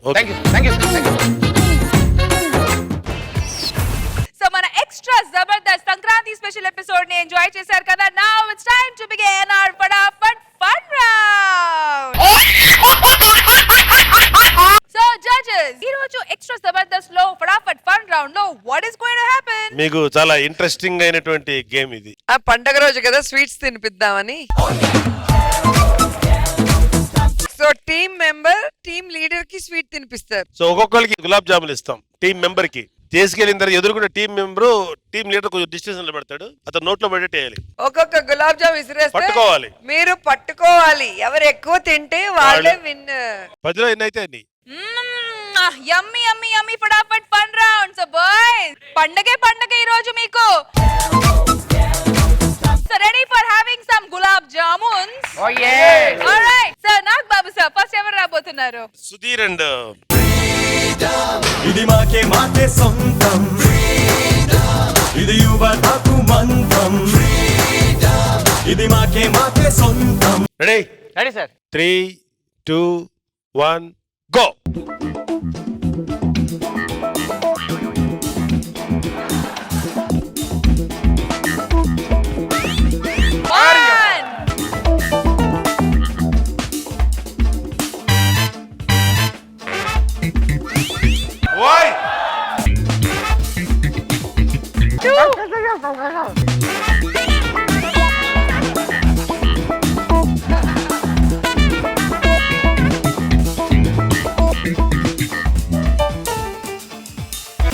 సో మన extra Jabardasth Sankranti special episode ని ఎంజాయ్ చేశారు కదా. Now it's time to begin our Phataphat fun round. So judges, ఈ రోజు ఎక్స్ట్రా జబర్దస్త్ లో ఫటాఫట్ ఫన్ రౌండ్ లో what is going to happen? మీకు చాలా ఇంట్రెస్టింగ్ అయినటువంటి గేమ్ ఇది. ఆ పండగ రోజు కదా స్వీట్స్ తినిపిద్దామని. So team member team leader కి స్వీట్ తినిపిస్తారు. సో ఒక్కొక్కరికి గులాబ్ జాములు ఇస్తాం. టీమ్ మెంబర్ కి తీసుకెళ్ళిన తర్వాత ఎదురుకున్న టీమ్ మెంబర్ టీమ్ లీడర్ కొంచెం డిస్టెన్స్ నిలబెడతాడు, అతను నోట్లో పెట్టేయాలి. ఒక్కొక్క గులాబ్ జామ్ విసిరేస్తే పట్టుకోవాలి, మీరు పట్టుకోవాలి. ఎవరు ఎక్కువ తింటే వాళ్ళే విన్. 10లో ఎన్ని అయితే అన్ని. యమ్మీ యమ్మీ యమ్మీ ఫటాఫట్ ఫన్ రౌండ్. సో బాయ్స్, పండగే పండగ ఈ రోజు మీకు. So ready for having some gulab jamuns? Oh yeah. All right. So Nag Babu sir, first ఎవరు రాబోతున్నారు? సుధీర్ అండ్ ఇది మాకే మాకే సొంతం, ఇది యువతకు మంత్రం, ఇది మాకే మాకే సొంతం. రెడీ? Ready sir. 3, 2, 1 గో.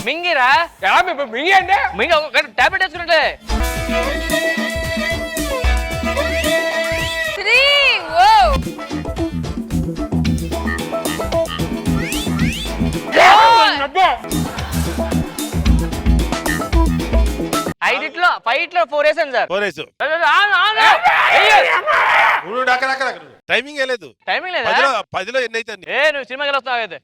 మింగిరా మింగి అంటే మింగి టాబ్లెట్ వేసుకుంటే 3 ఓ 5 4 వేసాను సార్. 4 వేసు. టైమింగ్ లేదు. టైమింగ్ లేదా? 10లో ఎన్ని అయితే అన్ని. నువ్వు సినిమాకి వస్తావు అయితే.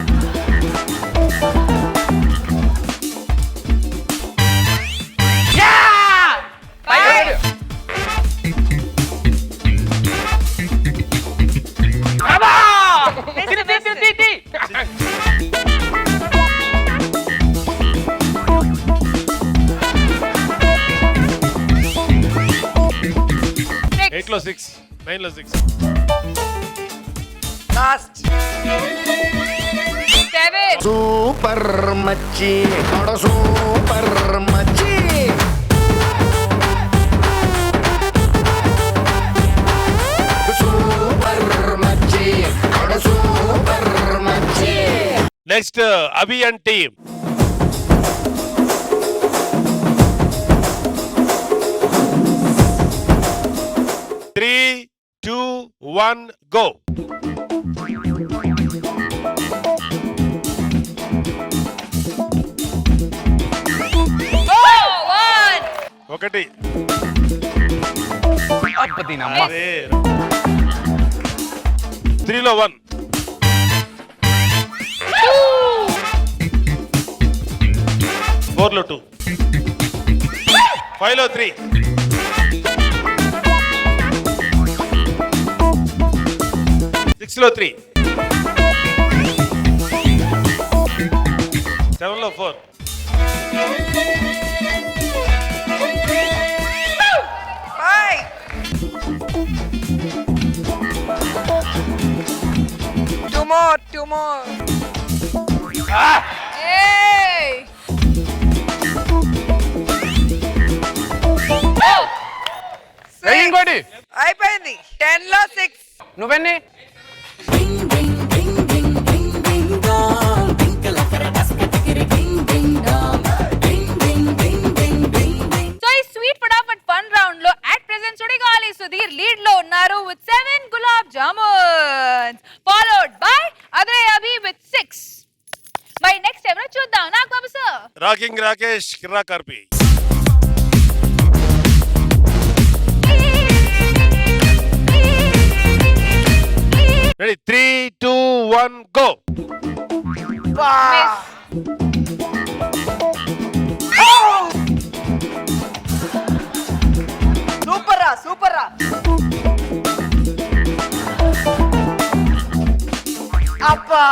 లో 6, 9లో 6. లాస్ట్ 7. సూపర్ మచ్చి సూపర్ మచ్చి. సూపర్ మచ్చి సూపర్ మచ్చి. Next Abhi and team. Three, 2, 1 go. ఒకటి. అరే 3 లో 1. 4 లో 2. 5 లో 3. 6 లో 3. 7 లో 4. Bye. Two more. ఏయ్! ఇంకోటి అయిపోయింది 10 లో 6. నువ్వెన్ని? సో ఈ స్వీట్ ఫటాఫట్ ఫన్ రౌండ్ లో at present Sudigali Sudheer lead లో ఉన్నారు with 7 gulab jamuns followed by Adhire Abhi with 6. మరి నెక్స్ట్ ఎవరో చూద్దాం. నాకు బాబు సార్. రాకింగ్ రాకేష్ కిర్రా కార్పి. Ready 3 2 1 go. సూపర్ రా అబ్బా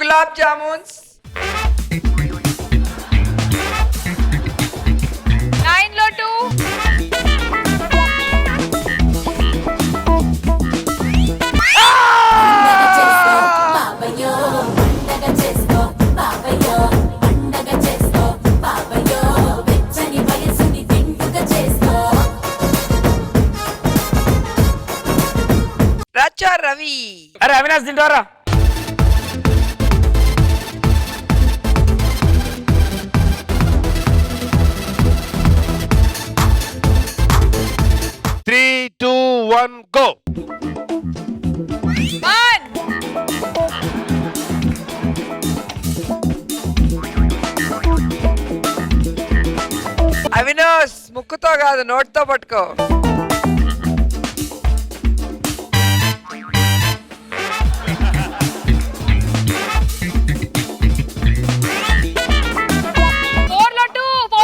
గులాబ్ జామున్స్. 9 లో 2. రచ్చా రవి. అరే అవినాష్ తింటారా? go. 1. అవినాష్ ముక్కుతో కాదు నోట్తో పట్టుకో.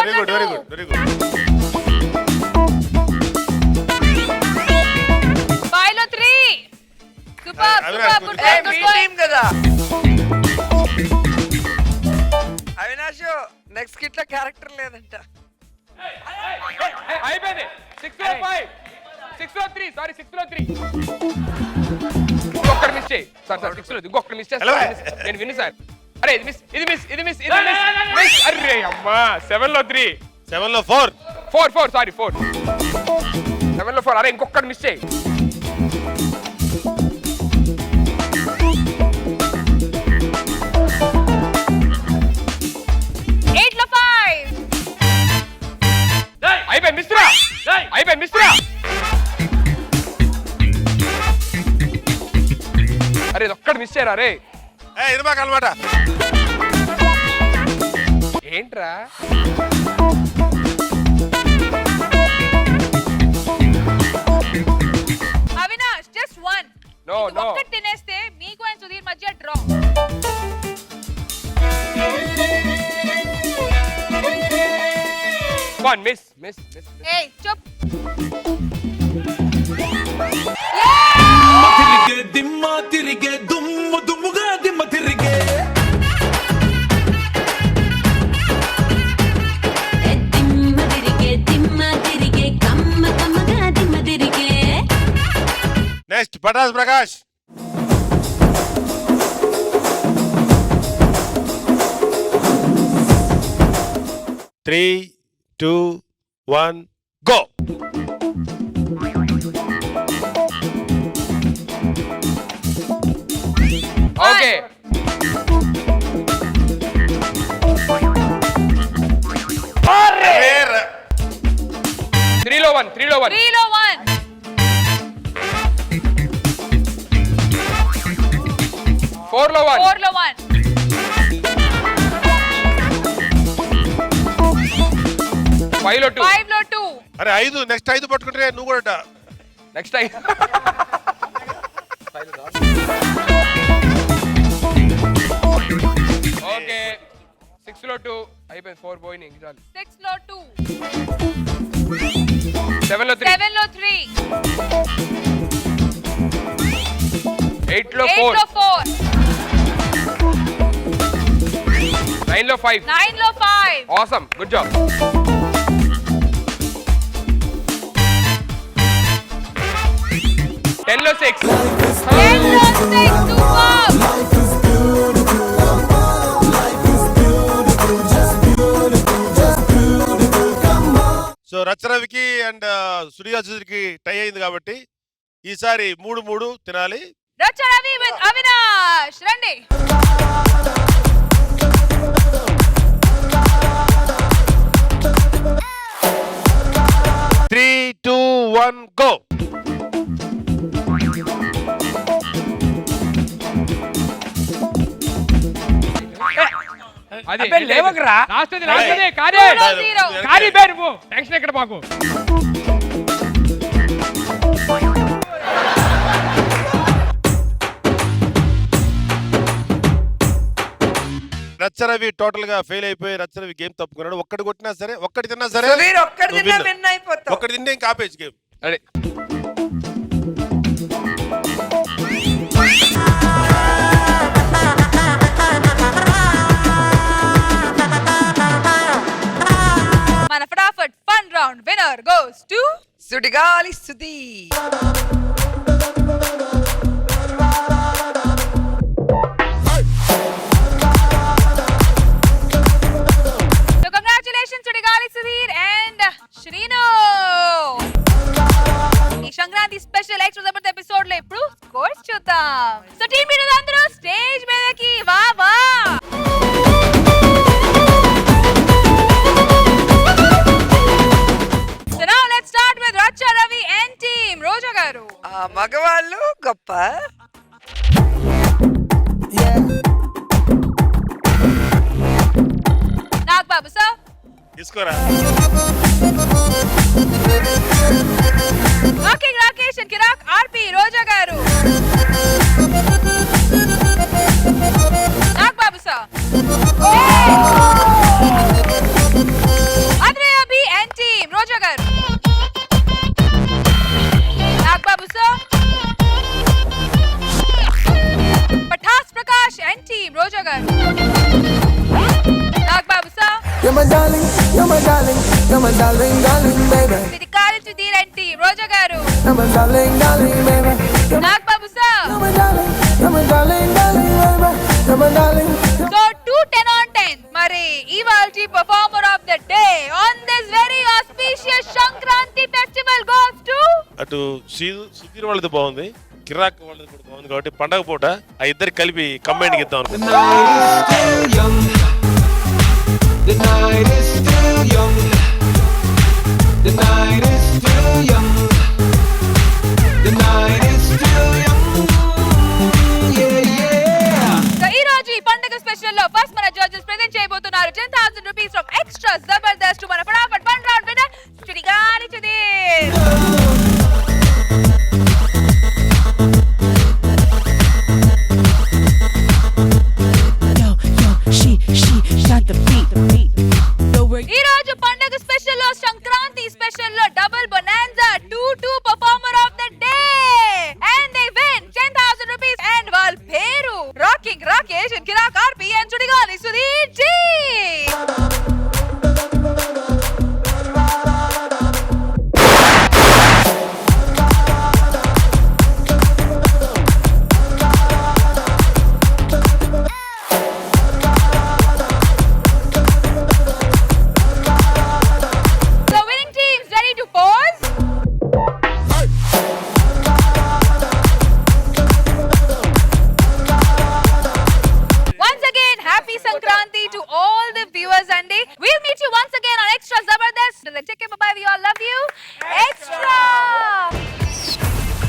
Very good, very good, very good. 5 లో 3. Super, super, good game, good game. కదా. అవినాష్ నెక్స్ట్ కిట్ లో క్యారెక్టర్ లేదంట. అయిపోయింది. 6 లో 5. 6 లో 3, సారీ 6 లో 3. ఒక్కటి మిస్ చేయి. సార్ 6 లో ఇంకొకటి మిస్ చేస్తా. నేను విను సార్. అరే ఇది మిస్. అరే అమ్మా 7 లో 3. 7 లో 4. 4 సారీ 4. 7 లో 4. అరే ఇంకొకటి మిస్ చేయి. 8 లో 5. అయిపోయి మిస్రా. అరే ఇది ఒక్కటి మిస్ చేయరా రే. ఇరుమాకన్నమాట. ఏంట్రా అవినాష్ just 1. No. ఒక్కటి తినేస్తే మీకు అండ్ సుధీర్ మధ్య డ్రా. One miss. ఏయ్ చప్. తిరిగే దుమ్ముగా దిమ్మ తిరిగే next Patas Prakash. 3, 2, 1, go. Okay త్రీలో వన్ 3 లో 1 4లో 1 4 లో 1 5లో 2 5 లో 2 అరే 5 నెక్స్ట్ 5 పట్టుకుంటే నువ్వు కూడా నెక్స్ట్ టైం ఓకే 6లో 2 అయిపోయింది 4 పోయినాయి ఇంకా చాలు 6 లో 2 7లో 3 7 లో 3 8లో 8 లో 4 4 9లో 5 9 లో 5 ఆసమ్ గుడ్ జాబ్ 10లో 6 10 లో 6 సూపర్ సో రచరవికి అండ్ సూర్యాజుకి టై అయింది కాబట్టి ఈసారి 3-3 తినాలి. రచరవి విత్ అవినాష్ రండి త్రీ టూ వన్ గో. అది అబ్బే, లేవకురా. లాస్ట్ అది కాదే 2 లో 0 కాది బే నువ్వు టెన్షన్ ఎక్కడ మాకు రచ్చరవి టోటల్ గా ఫెయిల్ అయిపోయి రచ్చరవి గేమ్ తప్పుకున్నాడు. ఒక్కటి కొట్టినా సరే ఒక్కటి తిన్నా సరే సుధీర్ ఒక్కడి నువ్వు తిన్నా win. విన్ అయిపోతావు. ఒక్కటి తింటే ఇంకా ఆపేసి గేమ్. అదే మన Phataphat fun round winner goes to Sudigali Sudheer. So congratulations Sudigali Sudheer and Srinu. ఈ Sankranti special extra Jabardasth episode లో ఇప్పుడు స్కోర్స్ చూద్దాం. సో టీం లీడర్స్ అందరూ స్టేజ్ మీదకి వా వా. So now let's start with Racha Ravi and team. Roja garu. ఆ మగవాళ్ళు గొప్ప, Nag Babu sir. తీసుకోరా. Rocking Rakesh and Kirak RP Roja garu. Nag Babu sir. Adreya B and team Roja garu. Nag Babu sir. Pathas Prakash and team Roja garu. Nag Babu sir. You're my darling, you're my darling, you're my darling, darling, baby. Vidikari Sudhir and team Roja garu. You're my darling, darling, baby. Nag Babu sir. You're my darling, you're my darling, darling, baby. You're my darling. So 2 10 on 10. Mari Ivalti performer of the day on this very auspicious Sankranti festival goes to అటు సుధీర్ వాళ్ళది బాగుంది, కిరాక్ వాళ్ళది కూడా బాగుంది కాబట్టి పండగ పూట ఆ ఇద్దరికి కలిపి కంబైన్ ఇద్దాం అనుకుంటున్నాను. The night is still young. The night is still young. The night is still young. Yeah, yeah. So ఈ రోజు ఈ పండగ స్పెషల్ లో ఫస్ట్ మన జడ్జెస్ ప్రెజెంట్ చేయబోతున్నారు 10,000 రూపీస్ ఫ్రమ్ ఎక్స్ట్రా